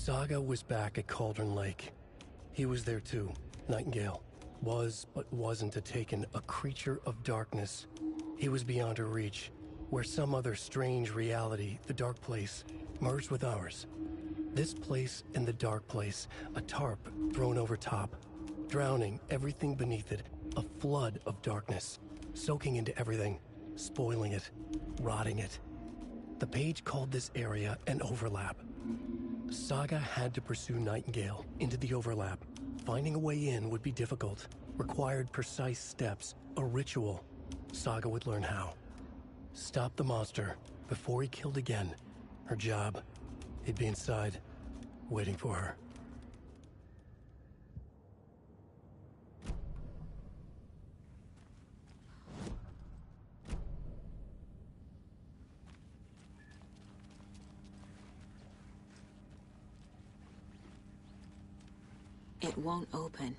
Saga was back at Cauldron Lake. He was there too. Nightingale was, but wasn't a Taken, a creature of darkness. He was beyond her reach, where some other strange reality, the Dark Place, merged with ours. This place and the Dark Place, a tarp thrown over top, drowning everything beneath it, a flood of darkness, soaking into everything, spoiling it, rotting it. The page called this area an overlap. Saga had to pursue Nightingale into the overlap. Finding a way in would be difficult, required precise steps, a ritual. Saga would learn how. Stop the monster before he killed again. Her job, he'd be inside, waiting for her. It won't open.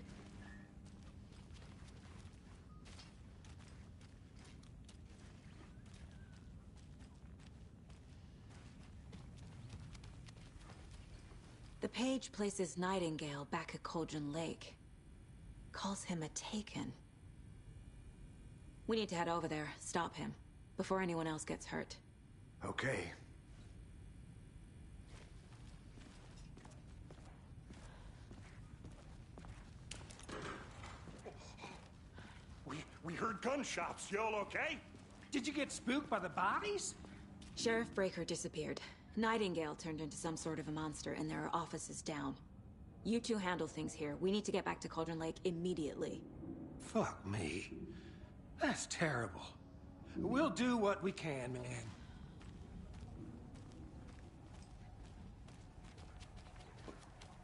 The page places Nightingale back at Cauldron Lake. Calls him a Taken. We need to head over there, stop him, before anyone else gets hurt. Okay. We heard gunshots. Y'all okay? Did you get spooked by the bodies? Sheriff Breaker disappeared. Nightingale turned into some sort of a monster, and there are offices down. You two handle things here. We need to get back to Cauldron Lake immediately. Fuck me. That's terrible. We'll do what we can, man.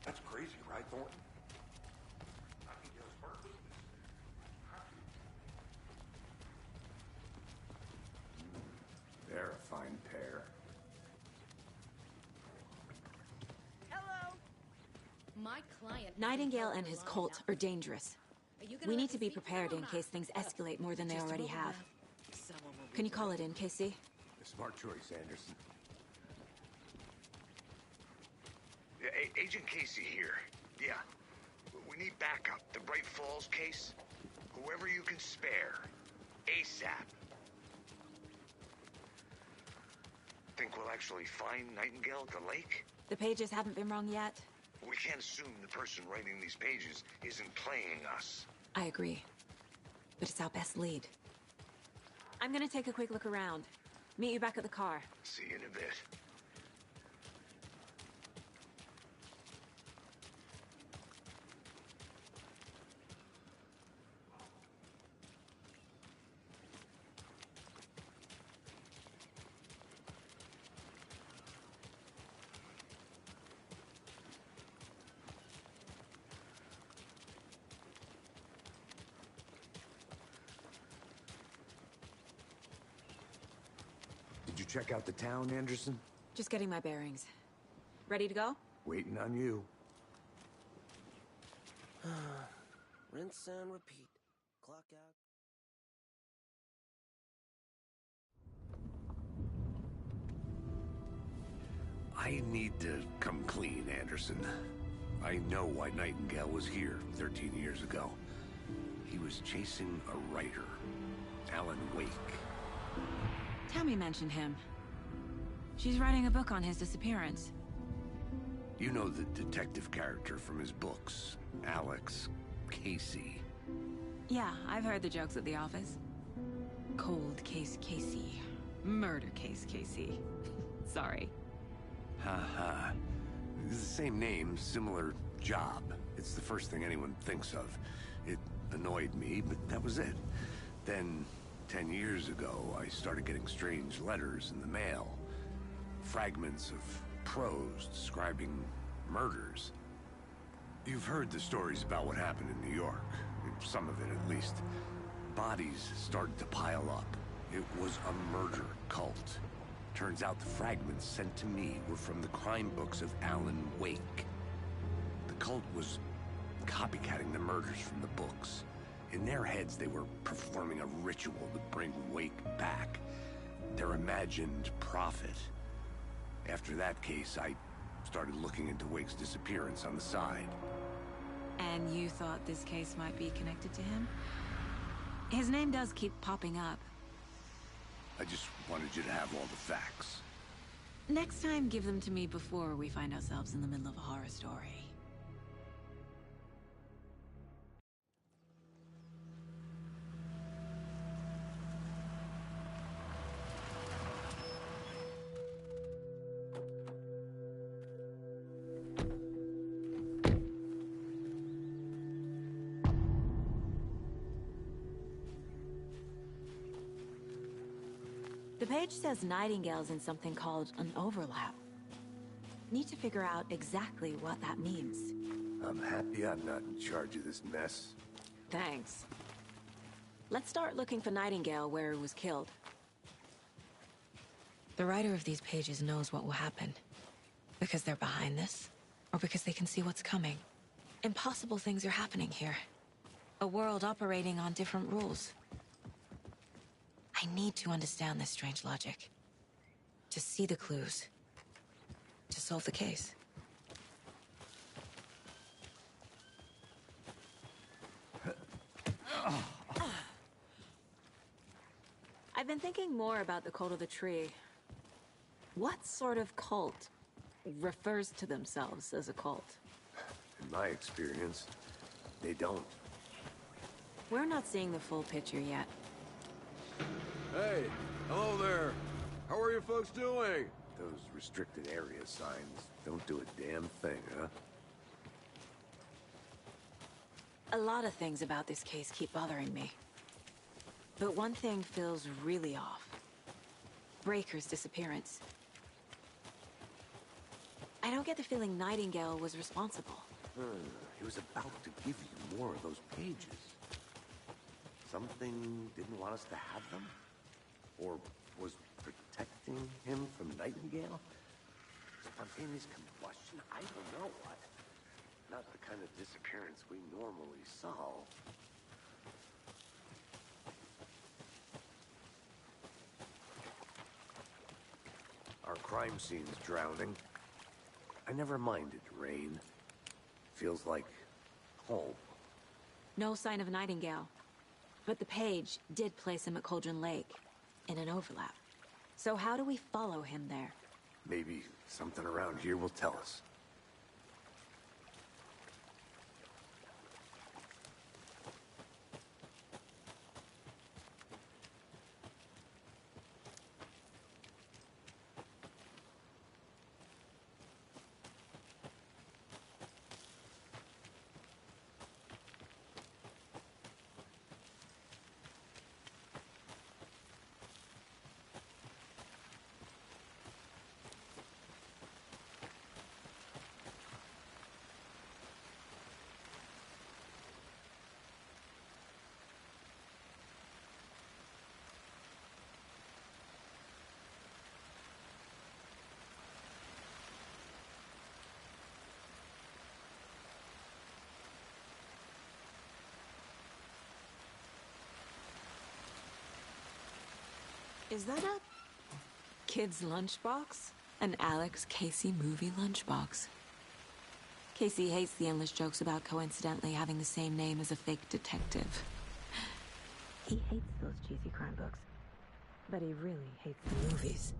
That's crazy, right, Thornton? They're a fine pair. Hello. My client. Nightingale and his cult are dangerous. We need to be prepared in case things escalate more than they already have. Can you call it in, Casey? A smart choice, Anderson. Yeah, Agent Casey here. Yeah. We need backup. The Bright Falls case. Whoever you can spare. ASAP. Think we'll actually find Nightingale at the lake? The pages haven't been wrong yet. We can't assume the person writing these pages isn't playing us. I agree. But it's our best lead. I'm gonna take a quick look around. Meet you back at the car. See you in a bit. Did you check out the town, Anderson? Just getting my bearings. Ready to go? Waiting on you. Rinse and repeat. Clock out. I need to come clean, Anderson. I know why Nightingale was here 13 years ago. He was chasing a writer, Alan Wake. Tammy mentioned him. She's writing a book on his disappearance. You know the detective character from his books, Alex Casey. Yeah, I've heard the jokes at the office. Cold case Casey. Murder case Casey. Sorry. Ha ha. It's the same name, similar job. It's the first thing anyone thinks of. It annoyed me, but that was it. Then, 10 years ago, I started getting strange letters in the mail. Fragments of prose describing murders. You've heard the stories about what happened in New York. Some of it, at least. Bodies started to pile up. It was a murder cult. Turns out the fragments sent to me were from the crime books of Alan Wake. The cult was copycatting the murders from the books. In their heads, they were performing a ritual to bring Wake back. Their imagined prophet. After that case, I Started looking into Wake's disappearance on the side. And you thought this case might be connected to him? His name does keep popping up. I just wanted you to have all the facts. Next time, give them to me before we find ourselves in the middle of a horror story. The page says Nightingale's in something called an overlap. Need to figure out exactly what that means. I'm happy I'm not in charge of this mess. Thanks. Let's start looking for Nightingale where he was killed. The writer of these pages knows what will happen. Because they're behind this, or because they can see what's coming. Impossible things are happening here. A world operating on different rules. I need to understand this strange logic. To see the clues. To solve the case. I've been thinking more about the Cult of the Tree. What sort of cult refers to themselves as a cult? In my experience, they don't. We're not seeing the full picture yet. Hey, hello there. How are you folks doing? Those restricted area signs don't do a damn thing, huh? A lot of things about this case keep bothering me. But one thing feels really off. Breaker's disappearance. I don't get the feeling Nightingale was responsible. He was about to give you more of those pages. Something didn't want us to have them? Or was protecting him from Nightingale? Spontaneous combustion? I don't know what. Not the kind of disappearance we normally solve. Our crime scene's drowning. I never minded rain. Feels like home. No sign of Nightingale. But the page did place him at Cauldron Lake, in an overlap. So how do we follow him there? Maybe something around here will tell us. Is that a kid's lunchbox? An Alex Casey movie lunchbox. Casey hates the endless jokes about coincidentally having the same name as a fake detective. He hates those cheesy crime books. But he really hates the movies.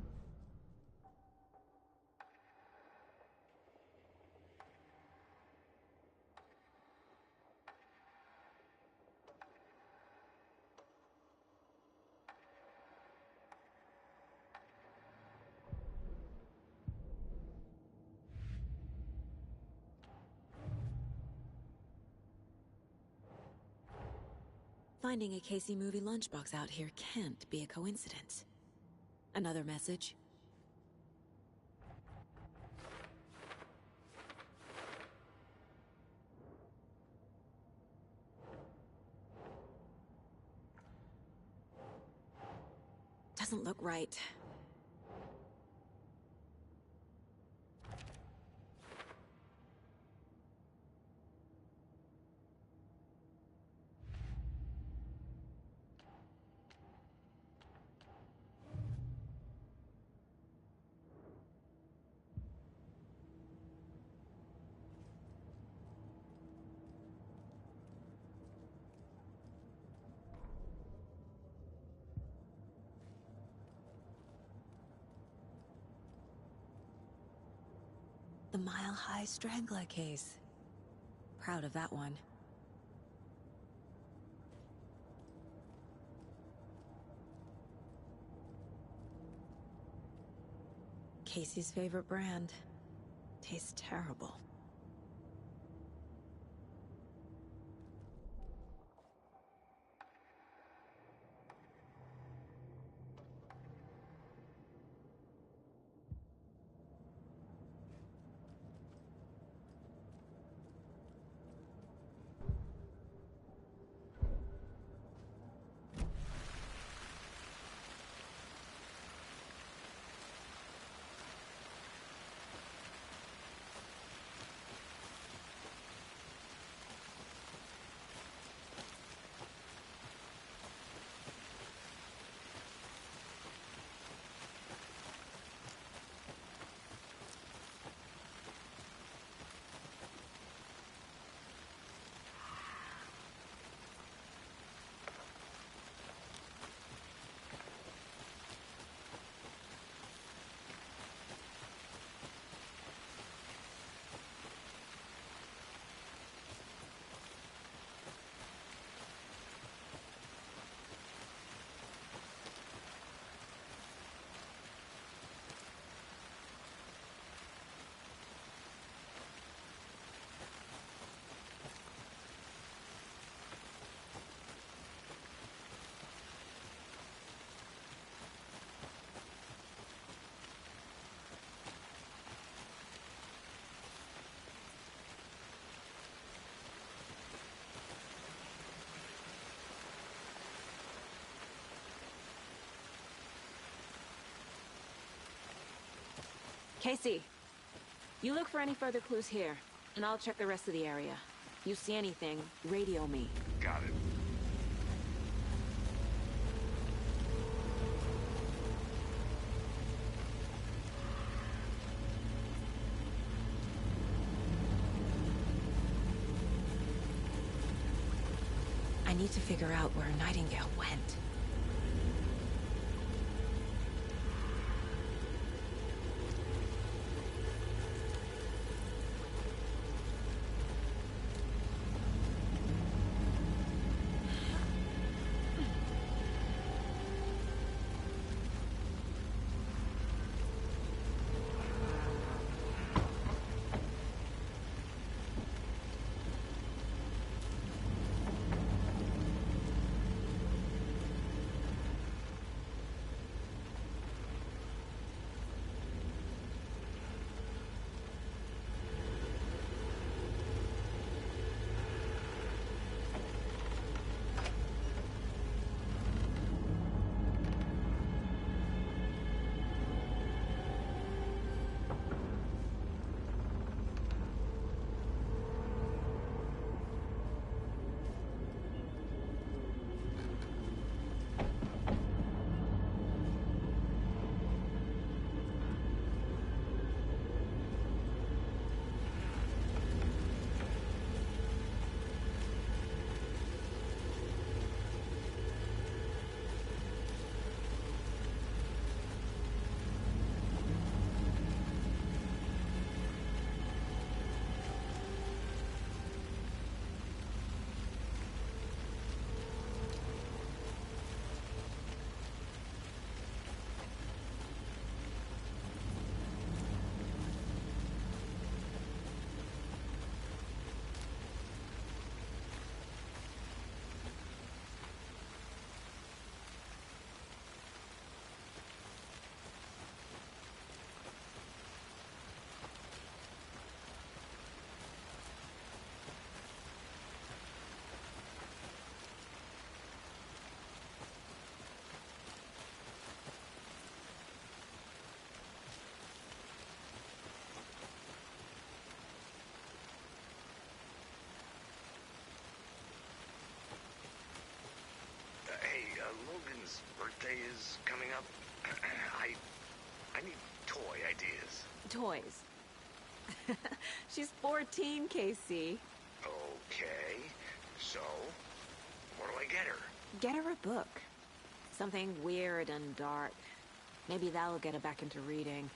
Finding a Casey movie lunchbox out here can't be a coincidence. Another message? Doesn't look right. Mile High Strangler case. Proud of that one. Casey's favorite brand. Tastes terrible. Casey, you look for any further clues here, and I'll check the rest of the area. You see anything, radio me. Got it. I need to figure out where Nightingale went. Logan's birthday is coming up. I need toy ideas. Toys. She's 14, Casey. Okay, so what do I get her? Get her a book. Something weird and dark. Maybe that'll get her back into reading.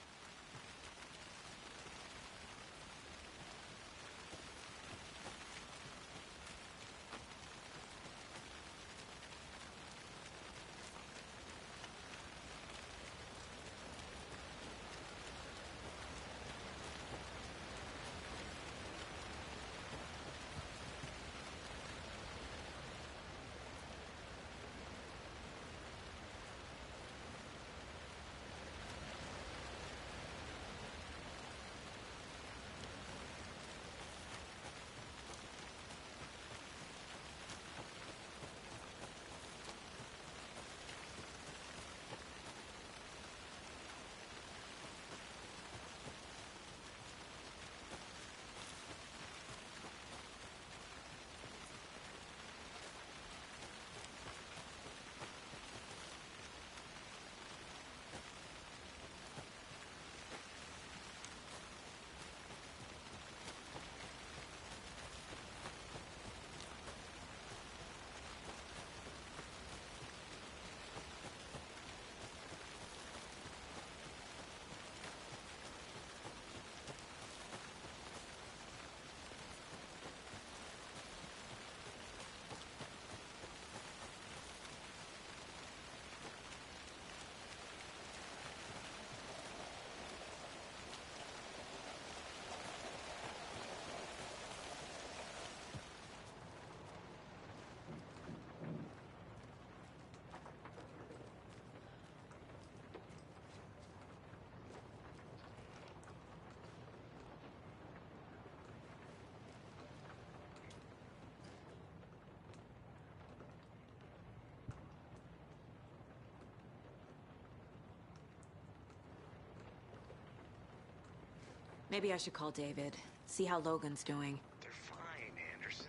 Maybe I should call David, see how Logan's doing. They're fine, Anderson.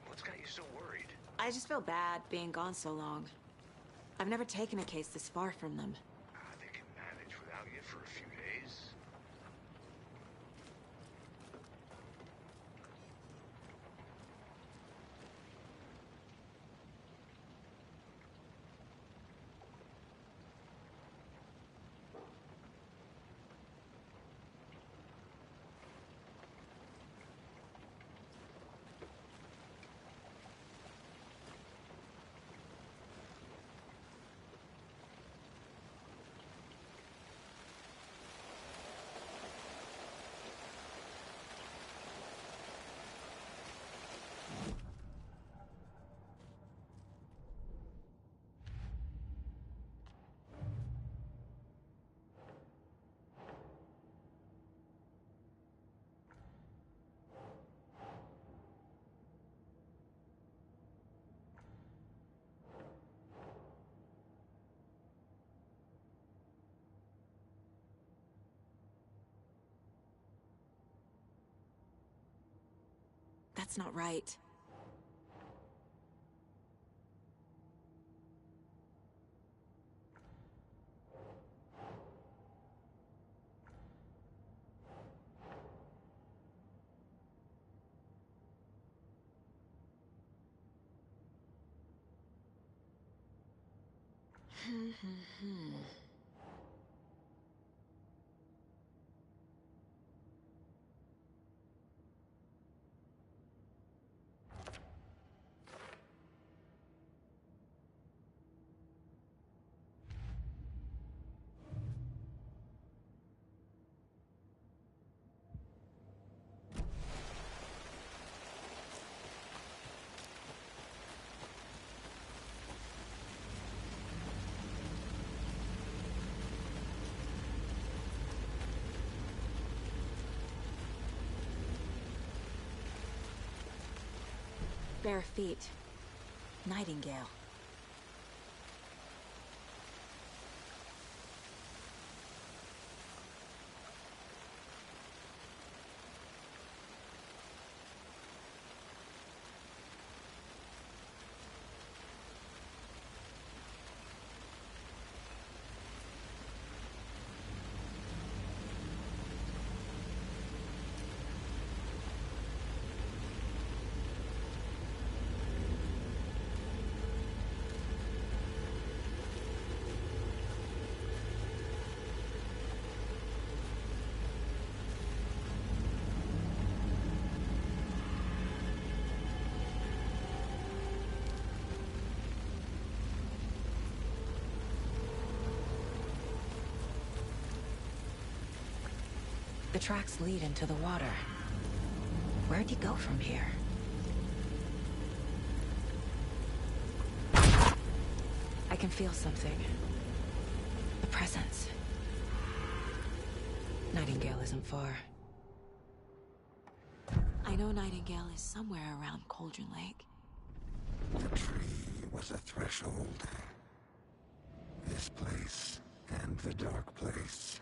What's got you so worried? I just feel bad being gone so long. I've never taken a case this far from them. They can manage without you for a few days. That's not right. Bare feet. Nightingale. The tracks lead into the water. Where'd he go from here? I can feel something. The presence. Nightingale isn't far. I know Nightingale is somewhere around Cauldron Lake. The tree was a threshold. This place and the dark place.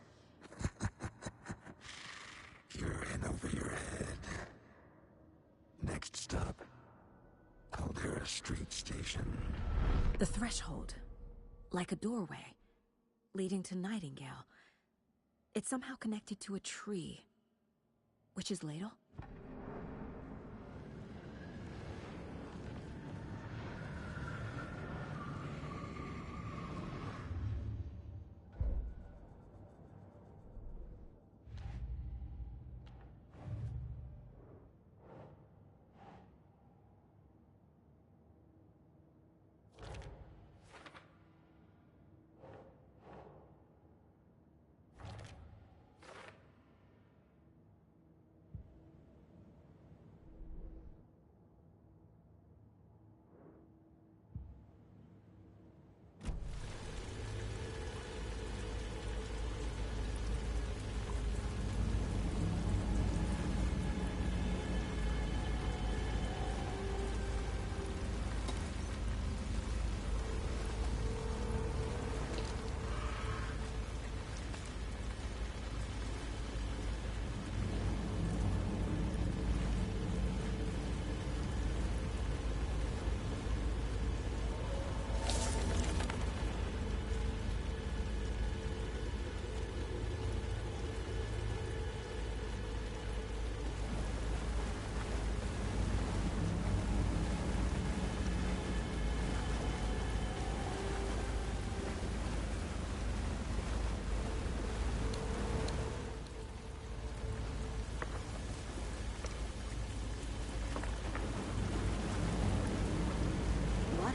You're in over your head. Next stop, Caldera Street Station. The threshold. Like a doorway. Leading to Nightingale. It's somehow connected to a tree. Witch's Ladle?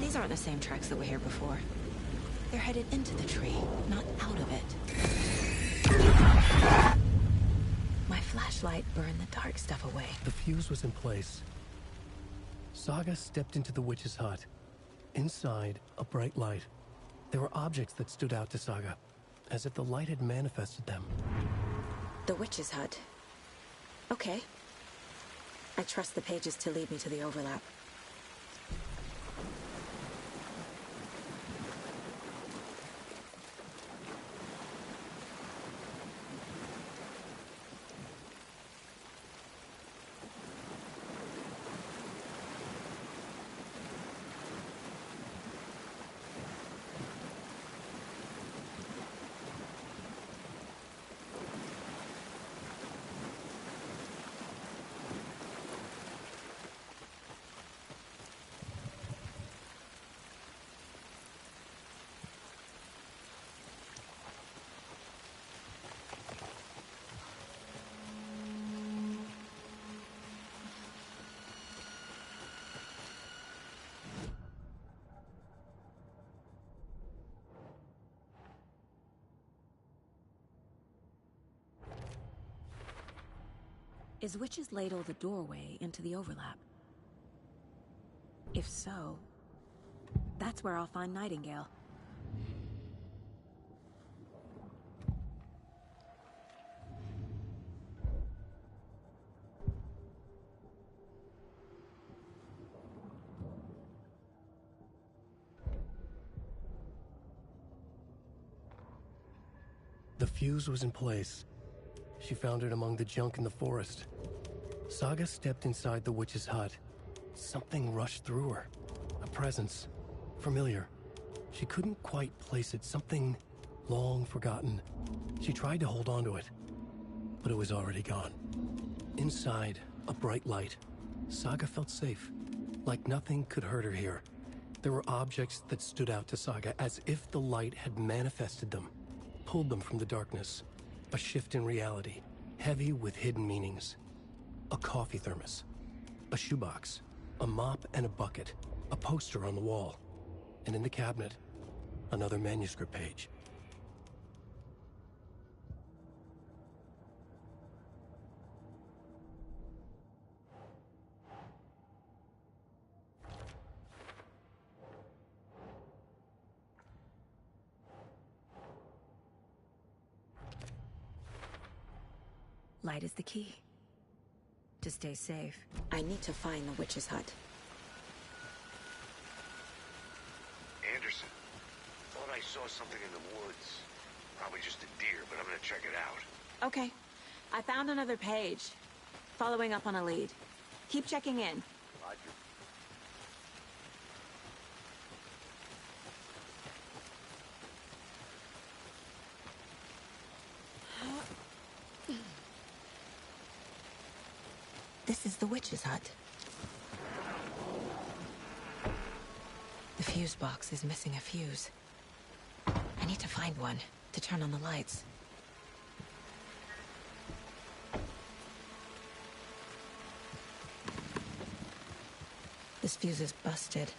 These aren't the same tracks that were here before. They're headed into the tree, not out of it. My flashlight burned the dark stuff away. The fuse was in place. Saga stepped into the witch's hut. Inside, a bright light. There were objects that stood out to Saga, as if the light had manifested them. The witch's hut. Okay. I trust the pages to lead me to the overlap. Is Witch's Ladle the doorway into the overlap? If so, that's where I'll find Nightingale. The fuse was in place. She found it among the junk in the forest. Saga stepped inside the witch's hut. Something rushed through her. A presence. Familiar. She couldn't quite place it. Something long forgotten. She tried to hold on to it, but it was already gone. Inside, a bright light. Saga felt safe. Like nothing could hurt her here. There were objects that stood out to Saga as if the light had manifested them, pulled them from the darkness. A shift in reality, heavy with hidden meanings. A coffee thermos, a shoebox, a mop and a bucket, a poster on the wall, and in the cabinet, another manuscript page. Light is the key. To stay safe, I need to find the witch's hut. Anderson, thought I saw something in the woods. Probably just a deer, but I'm gonna check it out. Okay. I found another page. Following up on a lead. Keep checking in. Roger. This is the witch's hut. The fuse box is missing a fuse. I need to find one to turn on the lights. This fuse is busted.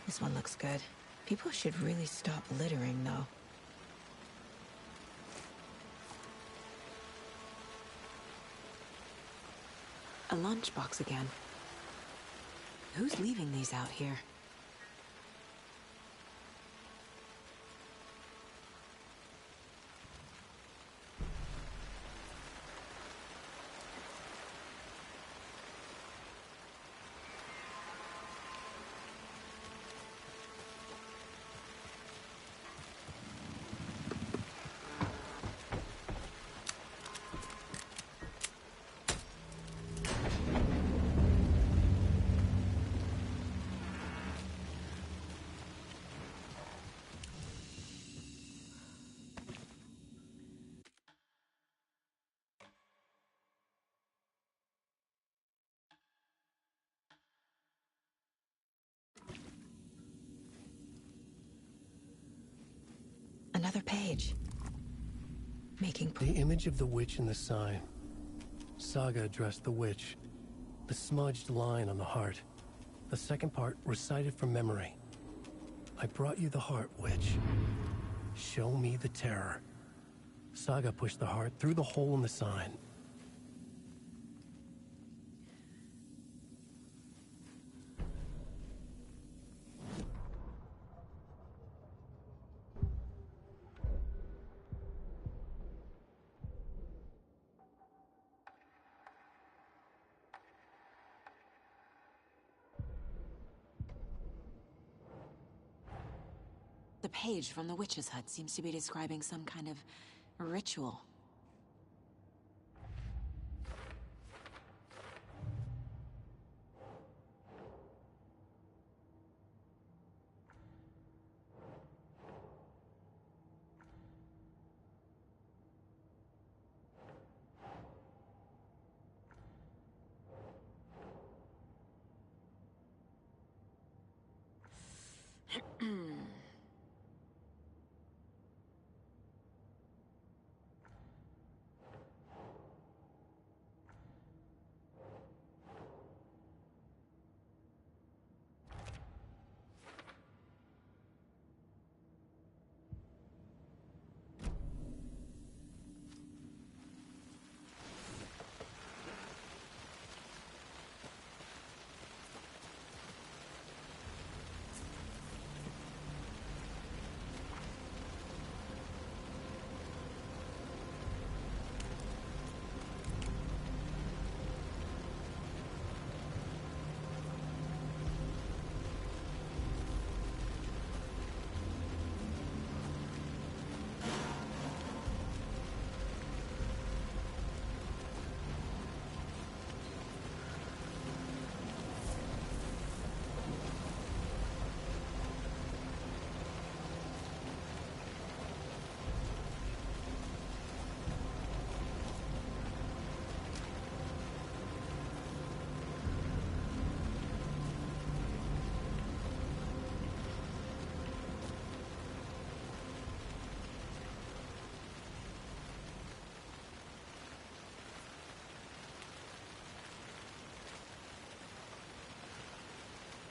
This one looks good. People should really stop littering, though. A lunchbox again. Who's leaving these out here? Another page. Making... The image of the witch in the sign. Saga addressed the witch. The smudged line on the heart. The second part recited from memory. I brought you the heart, witch. Show me the terror. Saga pushed the heart through the hole in the sign. The page from the witch's hut seems to be describing some kind of ritual.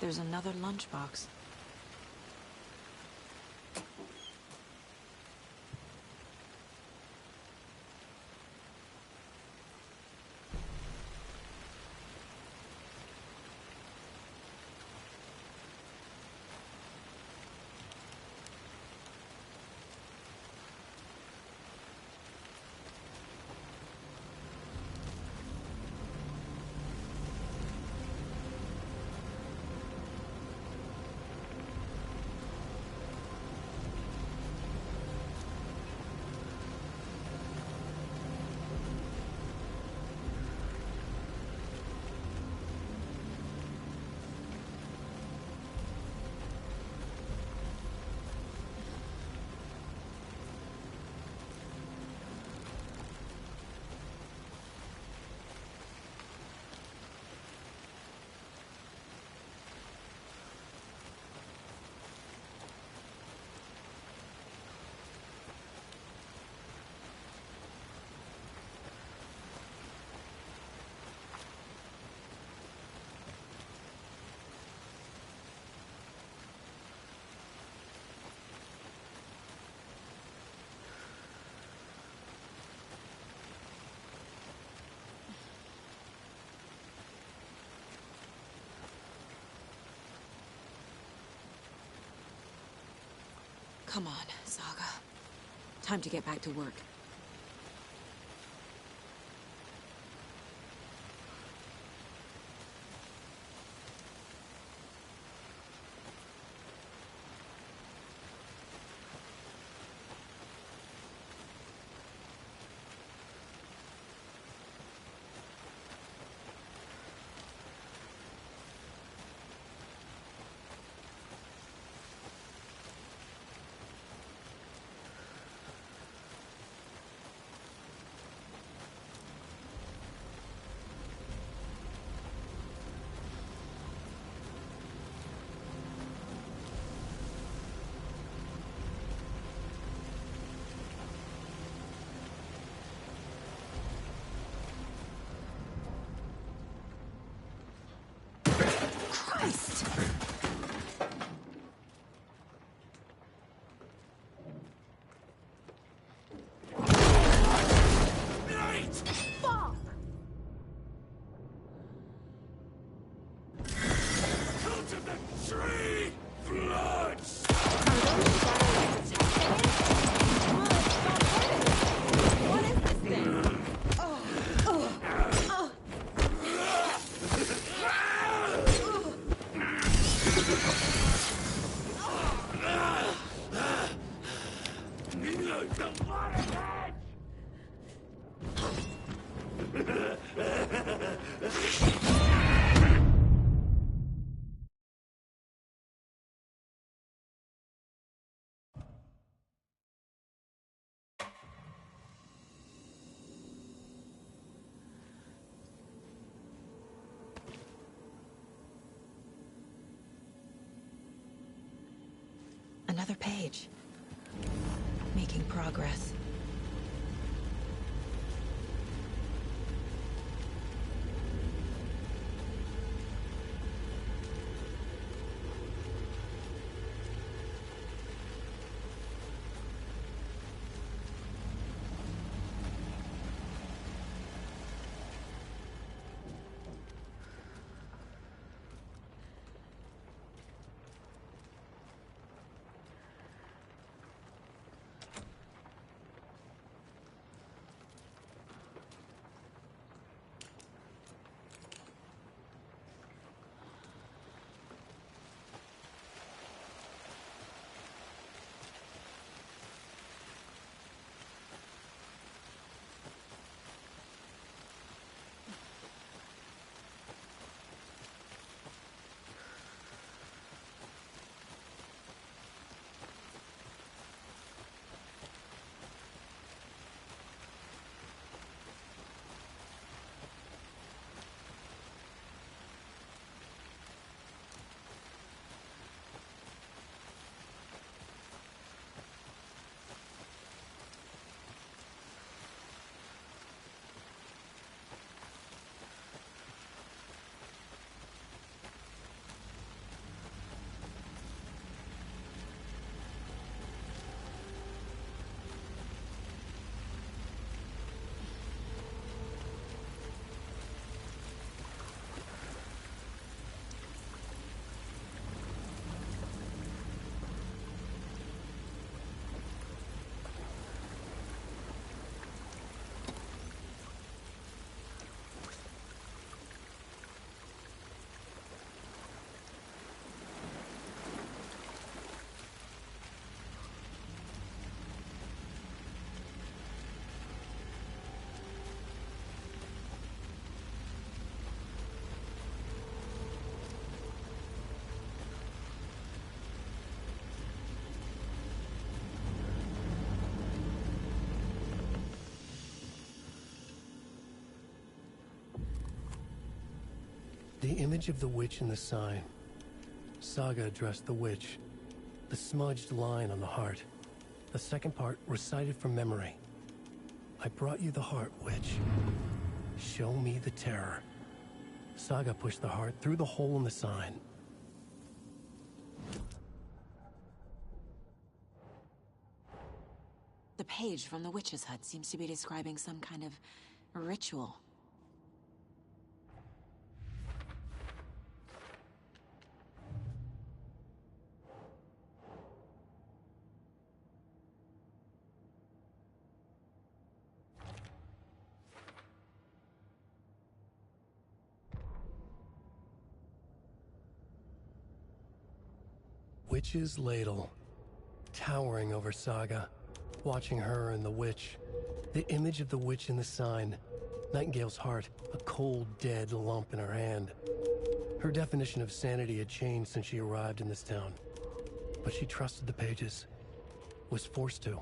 There's another lunchbox. Come on, Saga. Time to get back to work. The water's edge! Another page. Making progress. The image of the witch in the sign. Saga addressed the witch. The smudged line on the heart. The second part recited from memory. I brought you the heart, witch. Show me the terror. Saga pushed the heart through the hole in the sign. The page from the witch's hut seems to be describing some kind of ritual. Witch's ladle, towering over Saga, watching her and the witch. The image of the witch in the sign. Nightingale's heart, a cold, dead lump in her hand. Her definition of sanity had changed since she arrived in this town. But she trusted the pages. Was forced to.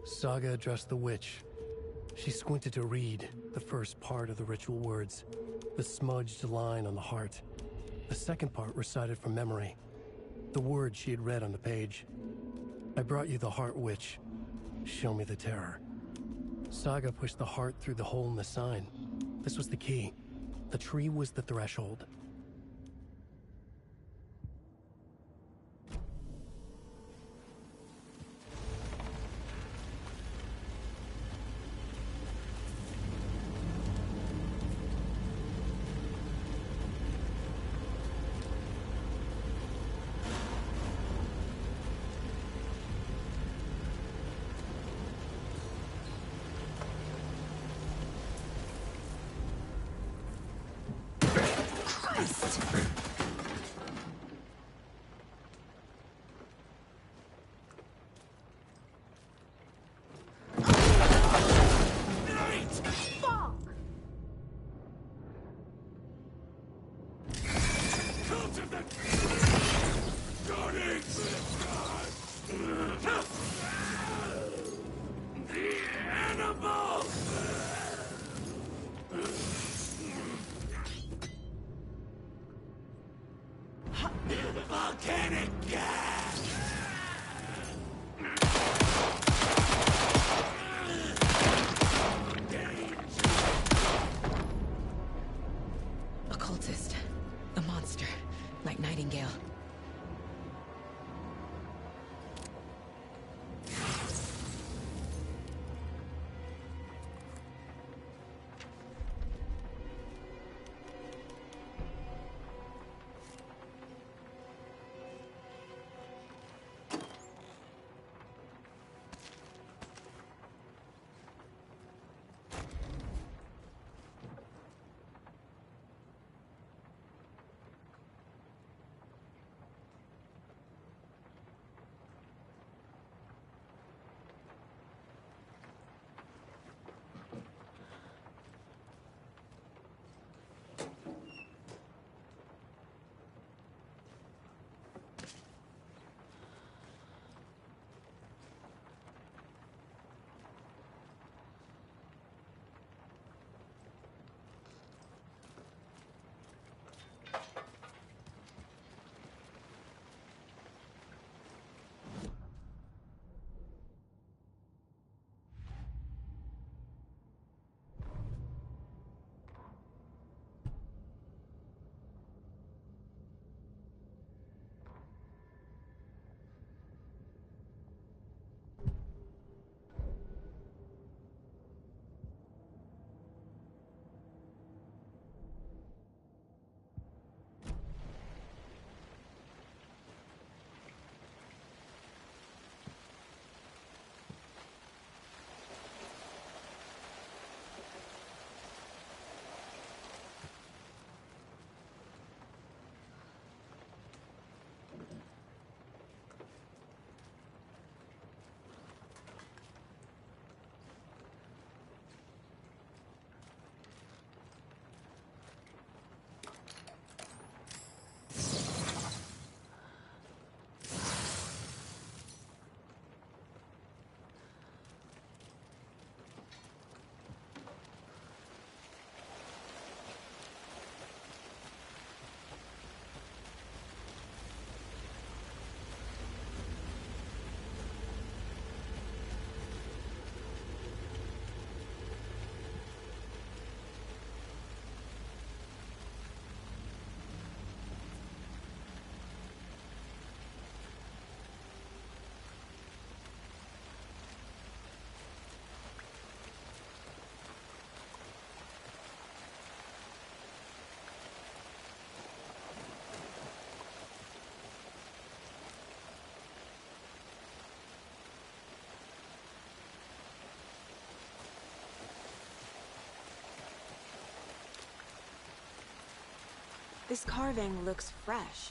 Saga addressed the witch. She squinted to read the first part of the ritual words. The smudged line on the heart. The second part recited from memory. The words she had read on the page. I brought you the heart, witch. Show me the terror. Saga pushed the heart through the hole in the sign. This was the key. The tree was the threshold. volcanic gas! A cultist. A monster. Like Nightingale. This carving looks fresh.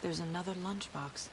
There's another lunchbox.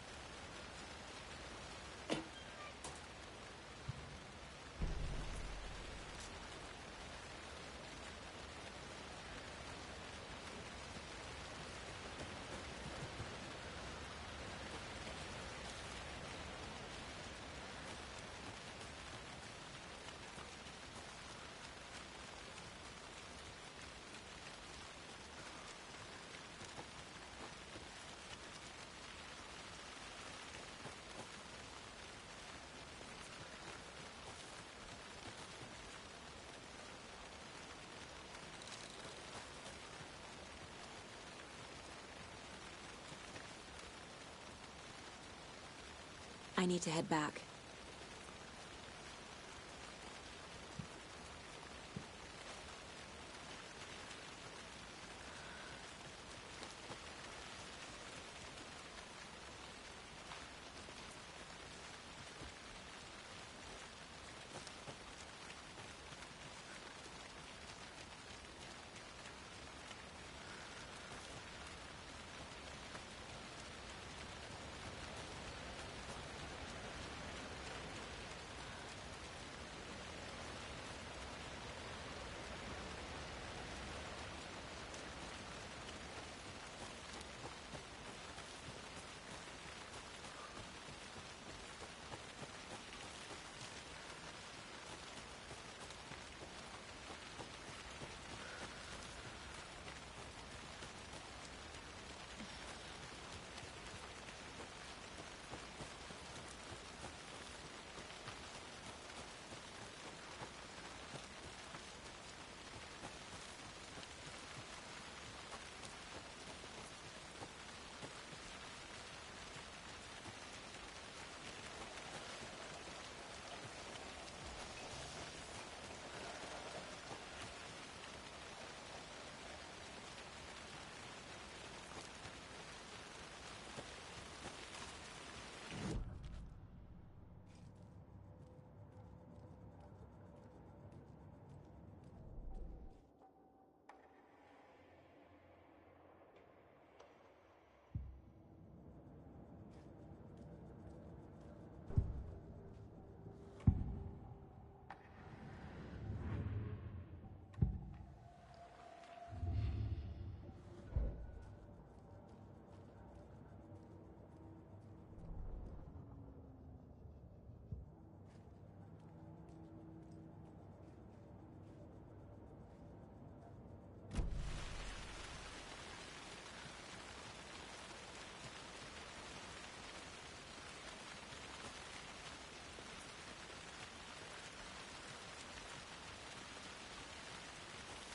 I need to head back.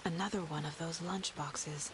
Another one of those lunchboxes.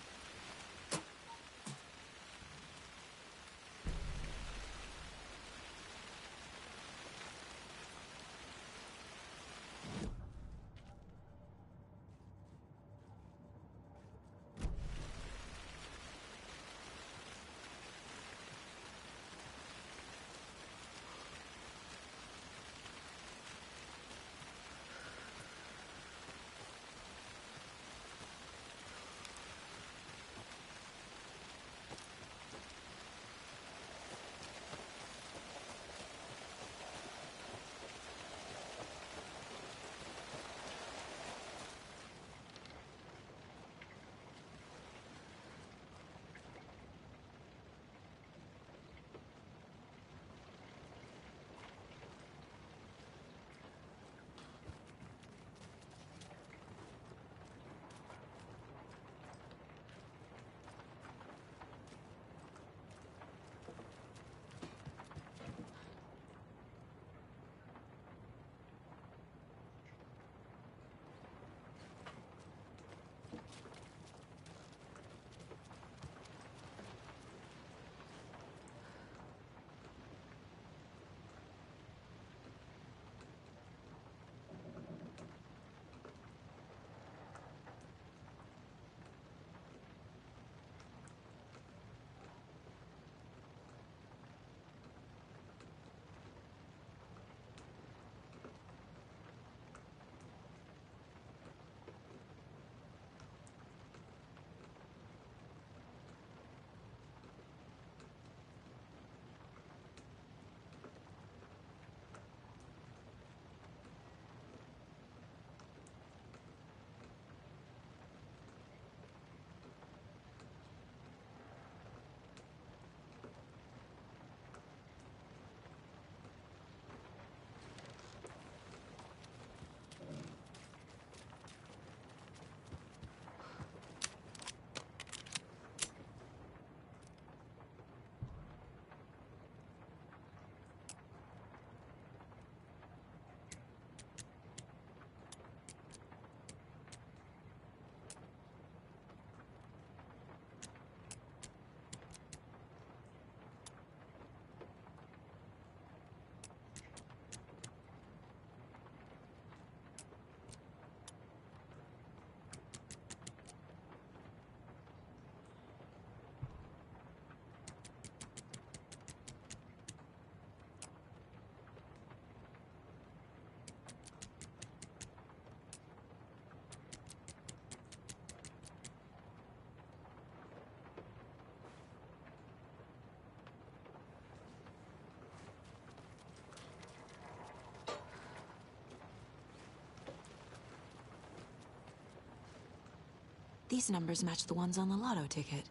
These numbers match the ones on the lotto ticket.